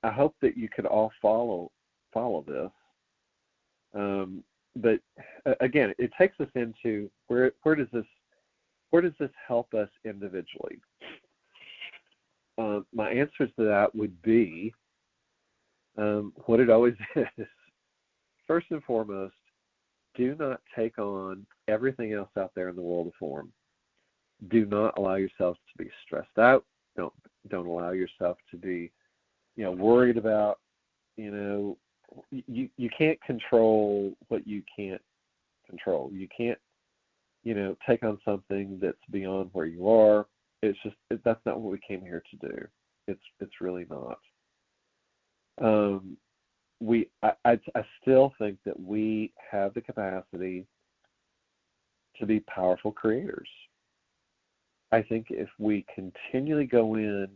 I hope that you could all follow this. But again, it takes us into where does this help us individually? My answers to that would be What it always is, first and foremost, do not take on everything else out there in the world of form. Do not allow yourself to be stressed out. Don't allow yourself to be, worried about, you can't control what you can't control. You can't, take on something that's beyond where you are. It's just that's not what we came here to do. It's really not. I still think that we have the capacity to be powerful creators. I think if we continually go in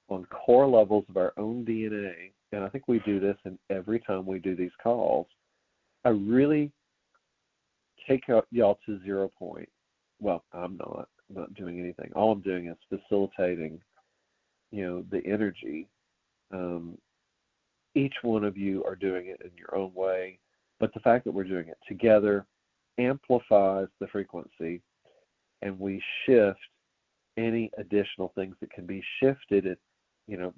on core levels of our own DNA, and I think we do this in every time we do these calls, I really take y'all to 0 point. Well, I'm not doing anything. All I'm doing is facilitating, the energy. Each one of you are doing it in your own way, but the fact that we're doing it together amplifies the frequency, and we shift any additional things that can be shifted at,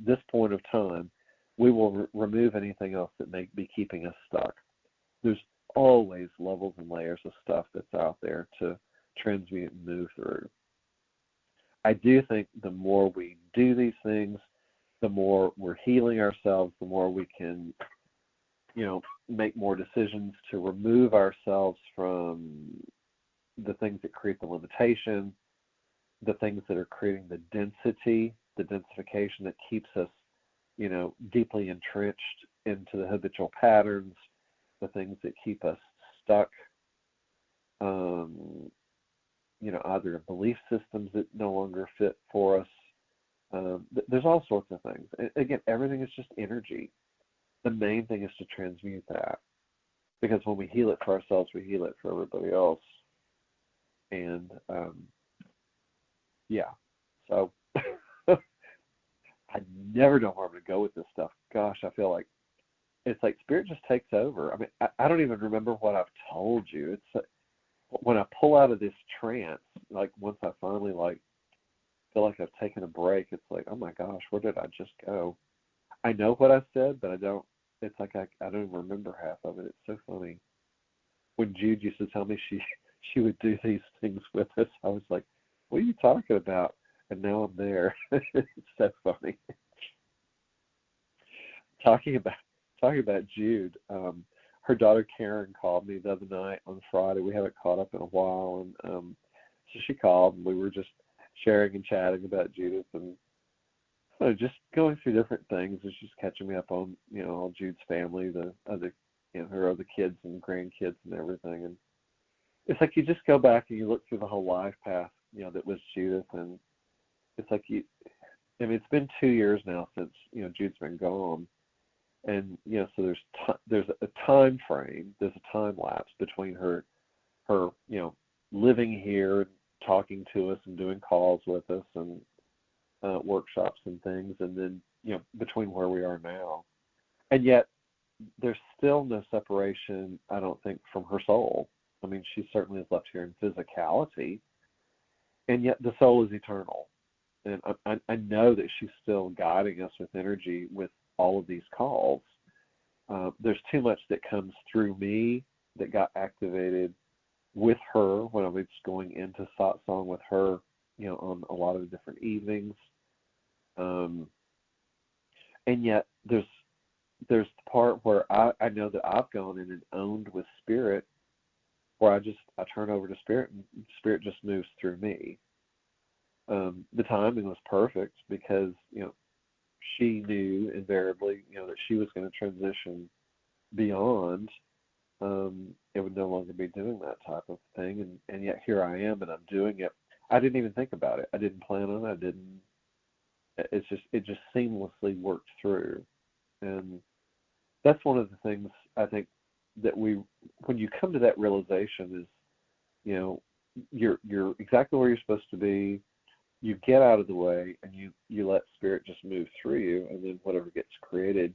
this point of time. We will remove anything else that may be keeping us stuck. There's always levels and layers of stuff that's out there to transmute and move through. I do think the more we do these things, the more we're healing ourselves, the more we can, make more decisions to remove ourselves from the things that create the limitation, the things that are creating the density, the densification that keeps us, deeply entrenched into the habitual patterns, the things that keep us stuck, either in belief systems that no longer fit for us. There's all sorts of things. Again, everything is just energy. The main thing is to transmute that, because when we heal it for ourselves, we heal it for everybody else. And so I never know where I'm going to go with this stuff. Gosh, I feel like it's like Spirit just takes over. I mean, I don't even remember what I've told you. It's when I pull out of this trance, like once I finally feel like I've taken a break, it's like, oh my gosh, where did I just go? I know what I said, but I don't. It's like I don't even remember half of it. It's so funny. When Jude used to tell me she would do these things with us, I was like, what are you talking about? And now I'm there. It's so funny. Talking about Jude, her daughter Karen called me the other night on Friday. We haven't caught up in a while, and so she called, and we were just sharing and chatting about Judith, and just going through different things. And she's catching me up on all Jude's family, the other, her other kids and grandkids and everything. And it's like you just go back and you look through the whole life path, that was Judith, and it's like it's been 2 years now since Jude's been gone. And so there's a time frame, there's a time lapse between her living here and talking to us and doing calls with us and workshops and things, and then between where we are now. And yet there's still no separation, I don't think, from her soul. I mean, she certainly is left here in physicality, and yet the soul is eternal. And I know that she's still guiding us with energy with all of these calls. There's too much that comes through me that got activated with her when I was going into satsang with her, on a lot of different evenings. And yet there's the part where I know that I've gone in and owned with Spirit, where I turn over to Spirit, and Spirit just moves through me. The timing was perfect because she knew invariably that she was going to transition beyond. It would no longer be doing that type of thing, and yet here I am, and I'm doing it. I didn't even think about it. I didn't plan on it. It just seamlessly worked through. And that's one of the things I think that when you come to that realization is, you're exactly where you're supposed to be. You get out of the way, and you let Spirit just move through you, and then whatever gets created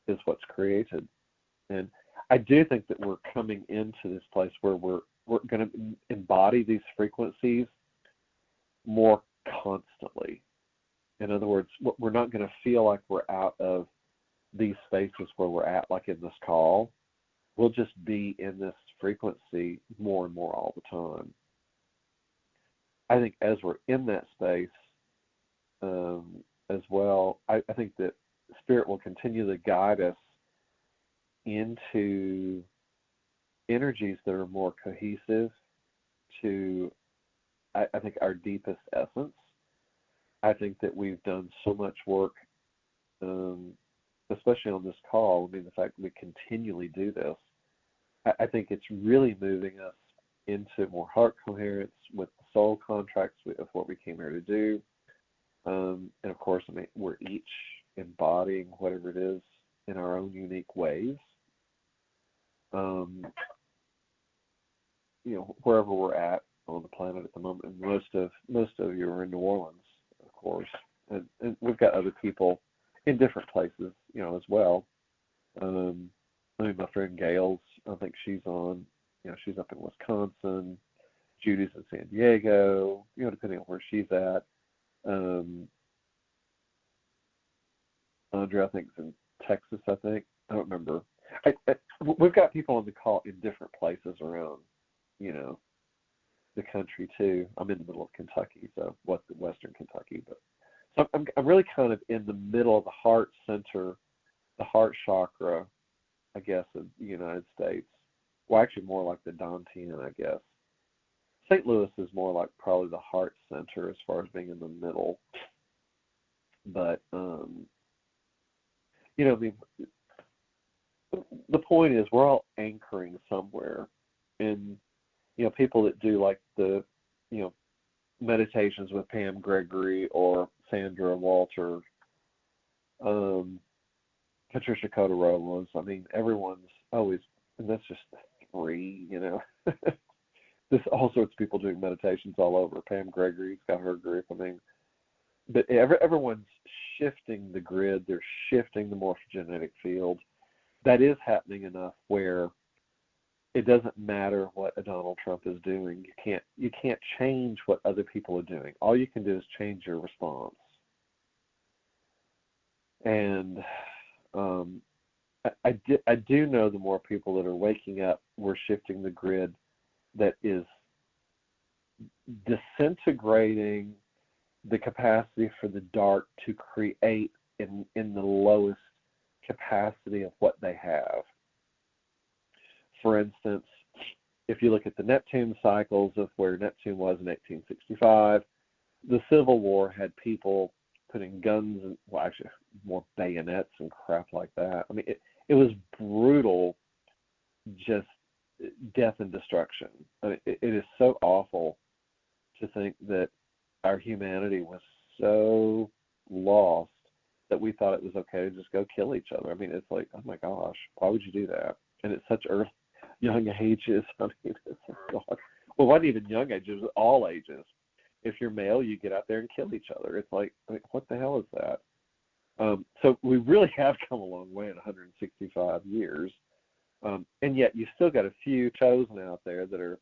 is what's created. And I do think that we're coming into this place where we're going to embody these frequencies more constantly. In other words, we're not going to feel like we're out of these spaces where we're at, like in this call, we'll just be in this frequency more and more all the time. I think as we're in that space as well, I think that Spirit will continue to guide us into energies that are more cohesive to, I think, our deepest essence. I think that we've done so much work, especially on this call. I mean, the fact that we continually do this, I think it's really moving us into more heart coherence with the soul contracts of what we came here to do. And of course, I mean, we're each embodying whatever it is in our own unique ways. Wherever we're at on the planet at the moment, and most of you are in New Orleans, of course, and we've got other people in different places, as well. I mean, my friend Gail's, I think she's on, she's up in Wisconsin. Judy's in San Diego, depending on where she's at. Andrea, I think, is in Texas, I think. I don't remember. We've got people on the call in different places around, the country too. I'm in the middle of Kentucky, so Western Kentucky. But so I'm really kind of in the middle of the heart center, the heart chakra, I guess, of the United States. Well, actually more like the Dantian, I guess. St. Louis is more like probably the heart center as far as being in the middle. But, the point is we're all anchoring somewhere. And, people that do like the, meditations with Pam Gregory or Sandra Walter, Patricia Cotarolos, I mean, everyone's always, and that's just three, There's all sorts of people doing meditations all over. Pam Gregory's got her group. I mean, but everyone's shifting the grid. They're shifting the morphogenetic field. That is happening enough where it doesn't matter what a Donald Trump is doing. You can't change what other people are doing. All you can do is change your response. And I do know the more people that are waking up, we're shifting the grid that is disintegrating the capacity for the dark to create in the lowest capacity of what they have. For instance, if you look at the Neptune cycles of where Neptune was in 1865, the Civil War had people putting guns and, well, actually more bayonets and crap like that. I mean, it was brutal, just death and destruction. I mean, it is so awful to think that our humanity was so lost that we thought it was okay to just go kill each other. I mean, it's like, oh my gosh, why would you do that? And at such young ages. I mean, it's like, God. Well, it wasn't even young ages, it was all ages. If you're male, you get out there and kill each other. It's like, I mean, what the hell is that? So we really have come a long way in 165 years. And yet you still got a few chosen out there that are,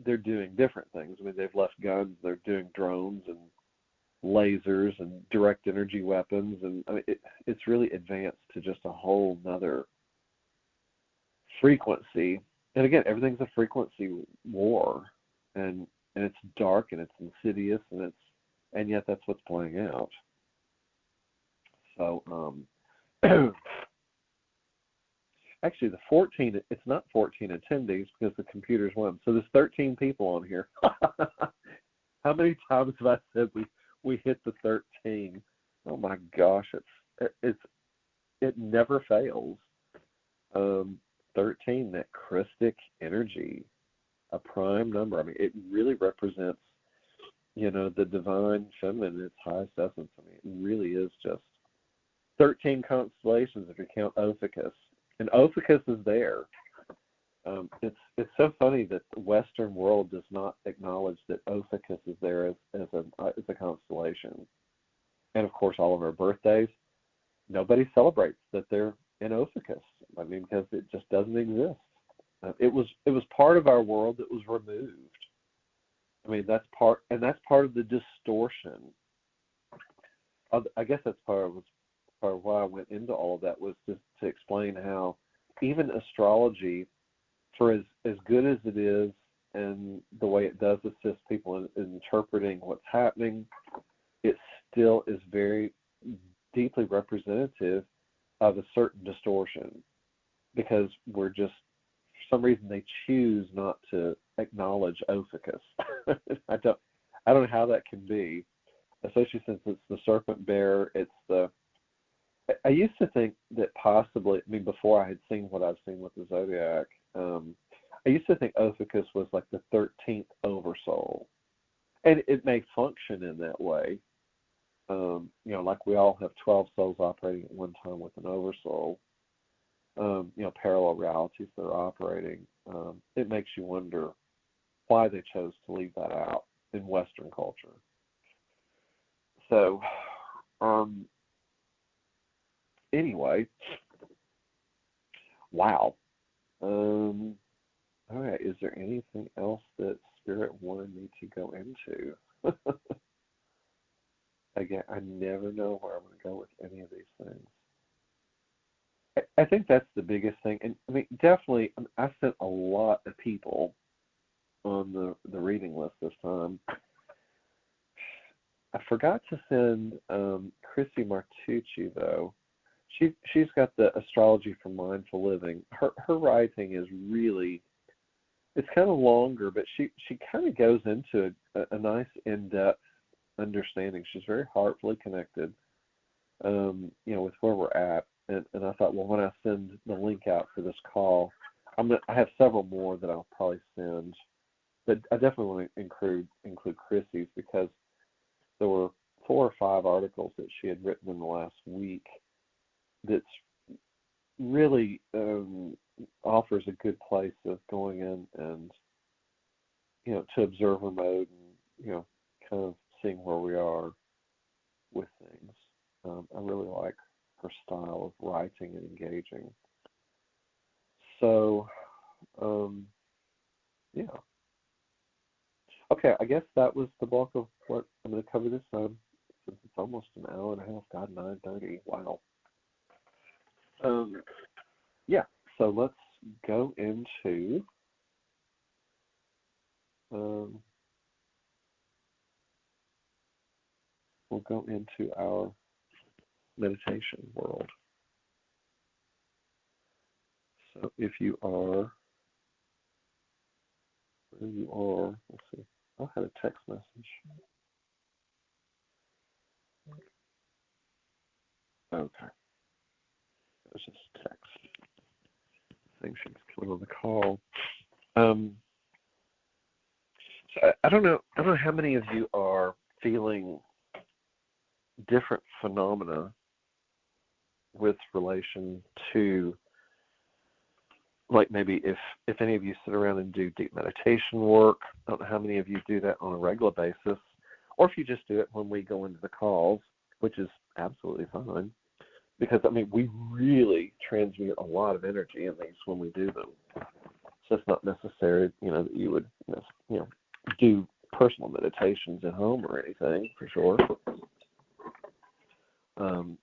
they're doing different things. I mean, they've left guns, they're doing drones and lasers and direct energy weapons. And I mean, it's really advanced to just a whole nother frequency. And again, everything's a frequency war, and it's dark and it's insidious, and yet that's what's playing out. So, actually, the 14, it's not 14 attendees because the computers won. So there's 13 people on here. How many times have I said we hit the 13? Oh my gosh, it never fails. 13, that Christic energy, a prime number. I mean, it really represents, the divine feminine in its highest essence. I mean, it really is just 13 constellations if you count Ophiuchus. And Ophiuchus is there. It's so funny that the Western world does not acknowledge that Ophiuchus is there as a constellation. And of course, all of our birthdays, nobody celebrates that they're in Ophiuchus. I mean, because it just doesn't exist. It was part of our world that was removed. I mean, that's part of the distortion. I guess that's part of or why I went into all of that was just to explain how even astrology, for as good as it is and the way it does assist people in interpreting what's happening, it still is very deeply representative of a certain distortion, because we're just, for some reason, they choose not to acknowledge Ophiuchus. I don't know how that can be, especially since it's the serpent bearer. I used to think that possibly, I mean, before I had seen what I've seen with the zodiac, I used to think Ophiuchus was like the 13th oversoul, and it may function in that way. Like we all have 12 souls operating at one time with an oversoul. Parallel realities that are operating. It makes you wonder why they chose to leave that out in Western culture. So, anyway, wow. All right, is there anything else that Spirit wanted me to go into? Again, I never know where I'm going to go with any of these things. I think that's the biggest thing. And I mean, definitely, I sent a lot of people on the reading list this time. I forgot to send Chrissy Martucci, though. She's got the Astrology for Mindful Living. Her writing is really, it's kind of longer, but she kind of goes into a nice in-depth understanding. She's very heartfully connected, with where we're at. And I thought, well, when I send the link out for this call, I have several more that I'll probably send, but I definitely want to include Chrissy's, because there were 4 or 5 articles that she had written in the last week that's really offers a good place of going in and, to observer mode and, kind of seeing where we are with things. I really like her style of writing and engaging. So, yeah. Okay, I guess that was the bulk of what I'm going to cover this time, since it's almost an hour and a half. God, 9:30. Wow. Yeah, so let's go into we'll go into our meditation world. So if you are, where you are, let's see. I had a text message. Okay. It was just text. I think she's coming on the call. So I don't know how many of you are feeling different phenomena with relation to, like, maybe if any of you sit around and do deep meditation work. I don't know how many of you do that on a regular basis, or if you just do it when we go into the calls, which is absolutely fine, because I mean, we really transmute a lot of energy in these when we do them. So it's not necessary, that you would, do personal meditations at home or anything, for sure. I'm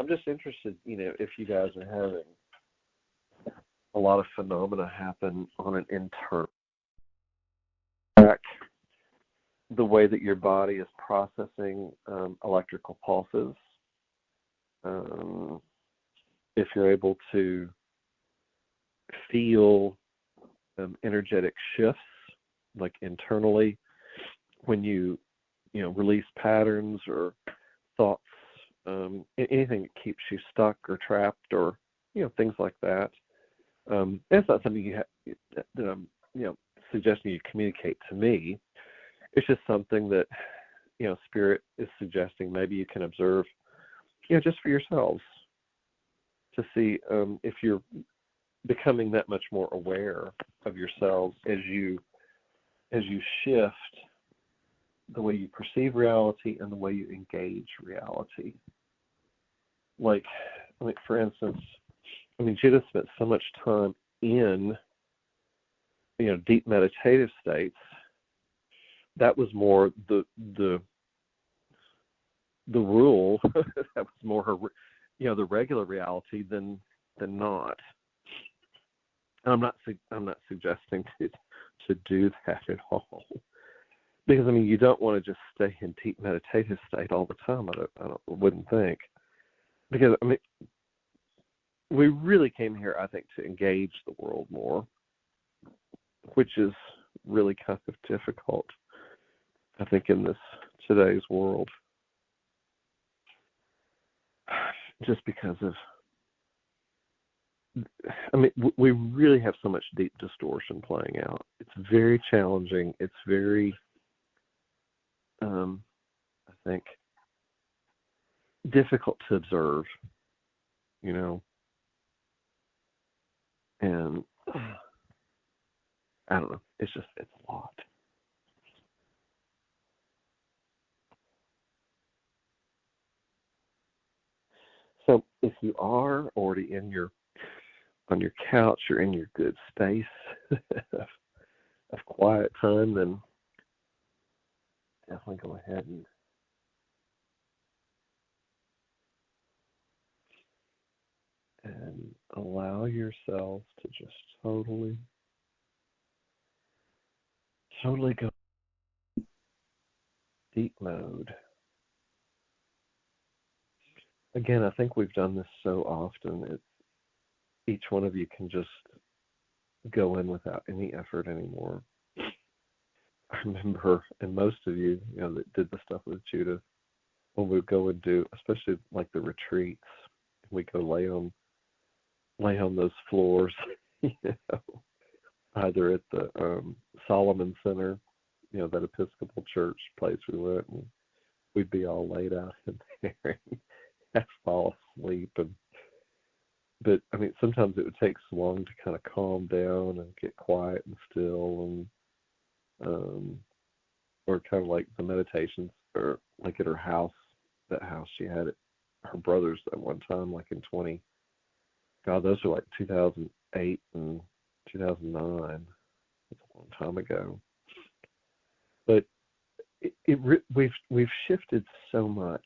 just interested, if you guys are having a lot of phenomena happen on an internal track, the way that your body is processing electrical pulses. If you're able to feel energetic shifts, like internally, when you release patterns or thoughts, anything that keeps you stuck or trapped, or things like that. It's not something that I'm suggesting you communicate to me. It's just something that Spirit is suggesting maybe you can observe, just for yourselves, to see if you're becoming that much more aware of yourselves as you shift the way you perceive reality and the way you engage reality. Like, for instance, Judith spent so much time in, deep meditative states. That was more the the rule. That was more her, the regular reality than not. And I'm not suggesting to do that at all, because you don't want to just stay in deep meditative state all the time. I wouldn't think, because we really came here, I think, to engage the world more, which is really kind of difficult, I think, in this today's world, just because of, we really have so much deep distortion playing out. It's very challenging. It's very, I think, difficult to observe, and I don't know. It's a lot. So if you are already on your couch, you're in your good space of quiet time, then definitely go ahead and allow yourself to just totally go deep mode. Again, I think we've done this so often. Each one of you can just go in without any effort anymore. I remember, and most of you, that did the stuff with Judith, when we go and do, especially like the retreats, we go lay on those floors, either at the Solomon Center, that Episcopal church place we went, and we'd be all laid out in there and have fall asleep. But sometimes it would take so long to kind of calm down and get quiet and still, and or kind of like the meditations, or like at her house, that house she had at her brother's at one time, like in those are like 2008 and 2009. It's a long time ago. But we've shifted so much.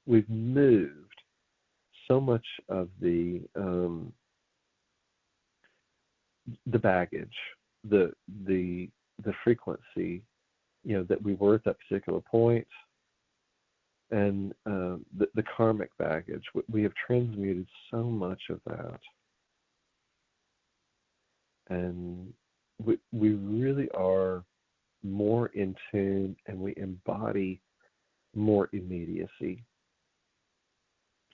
We've moved so much of the baggage, the frequency, that we were at that particular point, and the karmic baggage. We have transmuted so much of that, and we really are more in tune, and we embody more immediacy.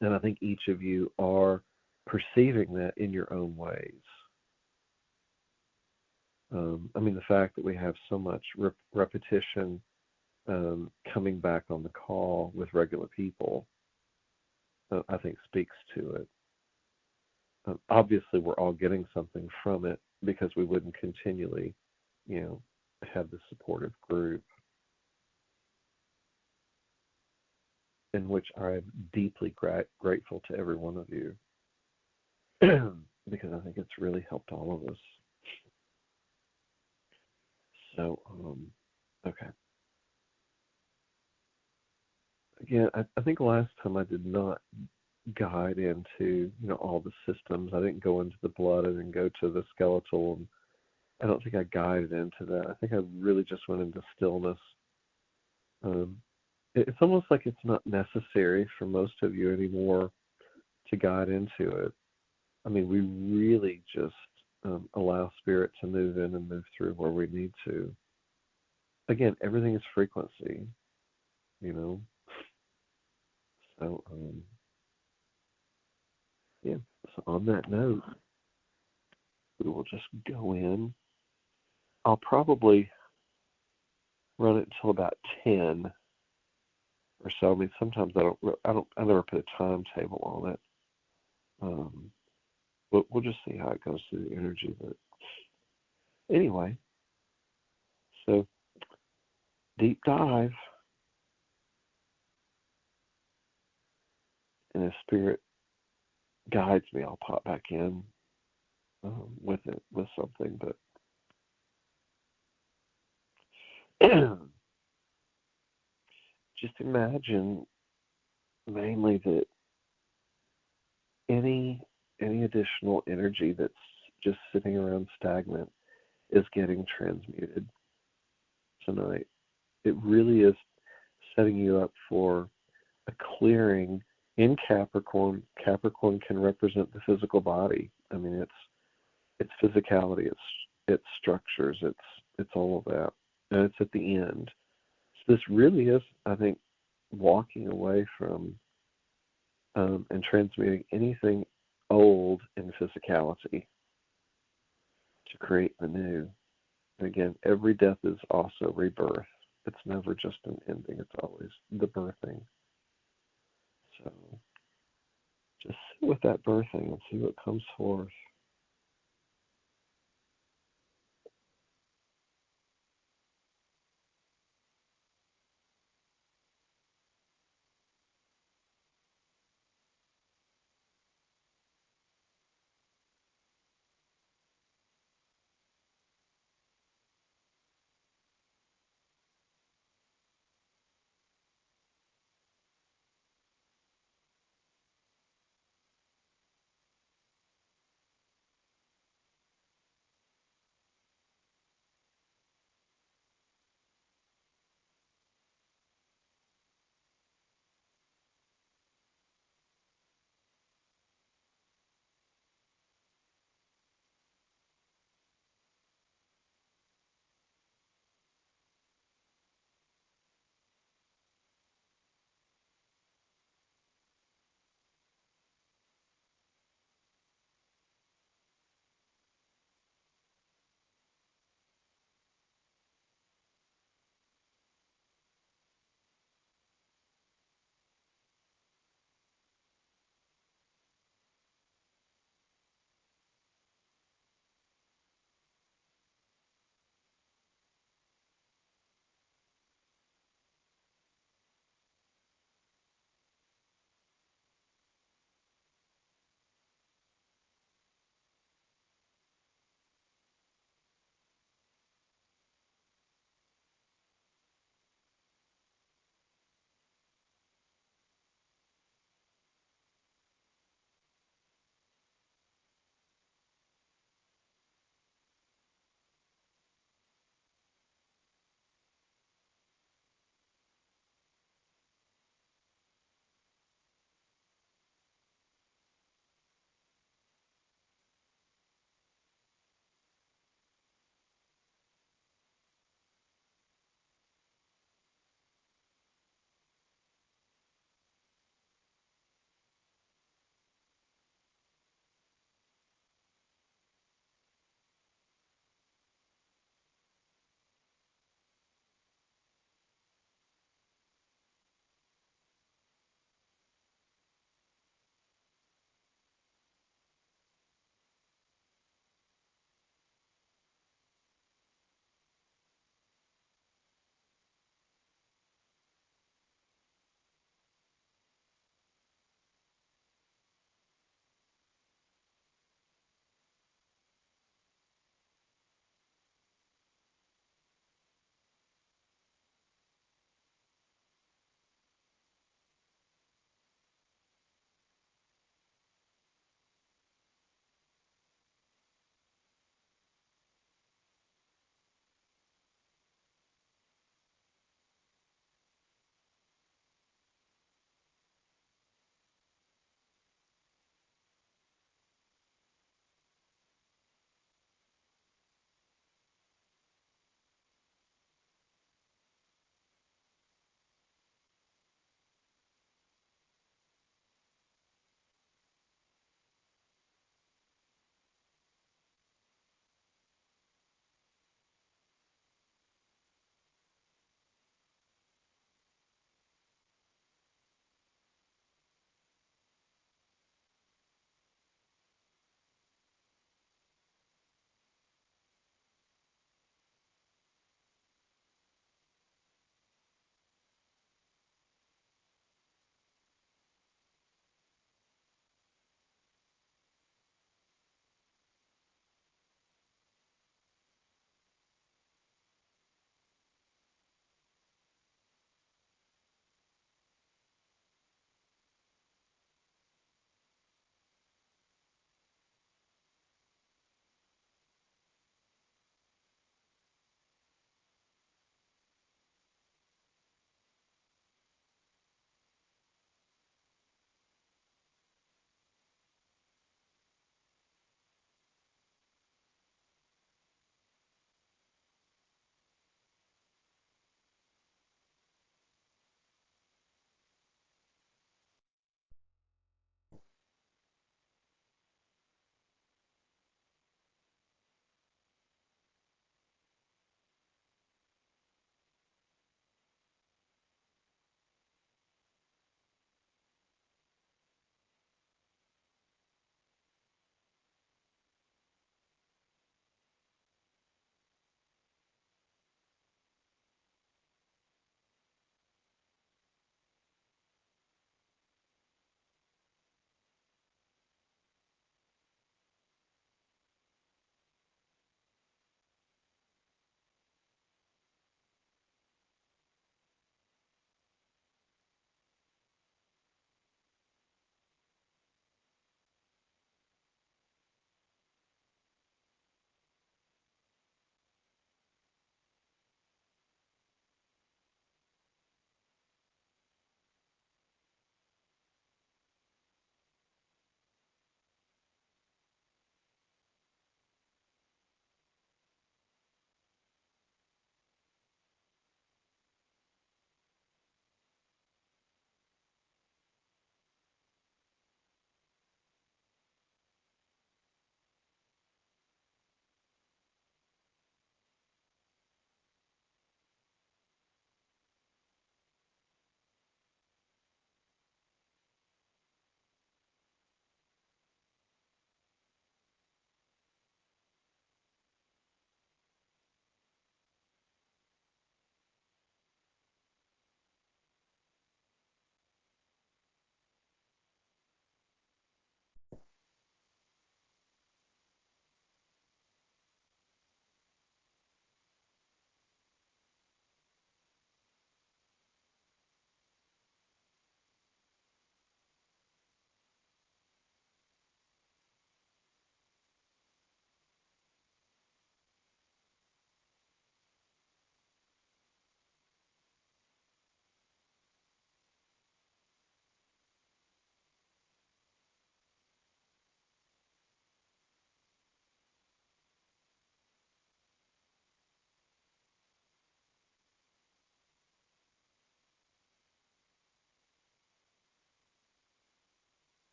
And I think each of you are perceiving that in your own ways. The fact that we have so much repetition coming back on the call with regular people, I think speaks to it. Obviously, we're all getting something from it, because we wouldn't continually, have the supportive group, in which I'm deeply grateful to every one of you, because I think it's really helped all of us. So, okay. Again, I think last time I did not guide into, all the systems. I didn't go into the blood. I didn't go to the skeletal, and I don't think I guided into that. I think I really just went into stillness. It's almost like it's not necessary for most of you anymore to guide into it. We really just allow Spirit to move in and move through where we need to. Again, everything is frequency, So, yeah. So on that note, we will just go in. I'll probably run it until about 10 or so. Sometimes I never put a timetable on it. But we'll just see how it goes through the energy. But anyway, so deep dive, and if Spirit guides me, I'll pop back in with something. But just imagine mainly that any additional energy that's just sitting around stagnant is getting transmuted tonight. It really is setting you up for a clearing in Capricorn. Capricorn can represent the physical body. I mean, it's physicality, it's structures, it's all of that, and it's at the end. So this really is, I think, walking away from and transmuting anything old in physicality to create the new. And again, every death is also rebirth. It's never just an ending, it's always the birthing. So just sit with that birthing and see what comes forth.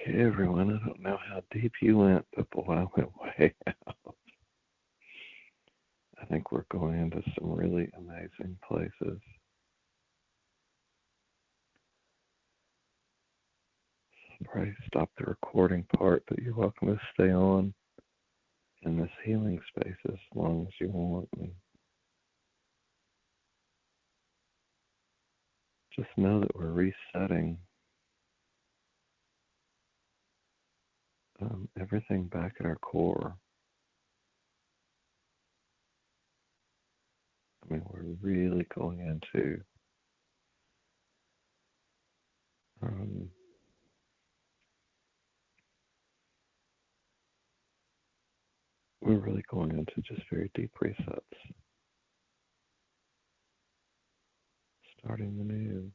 Okay, everyone, I don't know how deep you went, but boy, I went way out. I think we're going into some really amazing places. I'll probably stop the recording part, but you're welcome to stay on in this healing space as long as you want. And just know that we're resetting everything back at our core. I mean, we're really going into we're really going into just very deep resets, starting the new.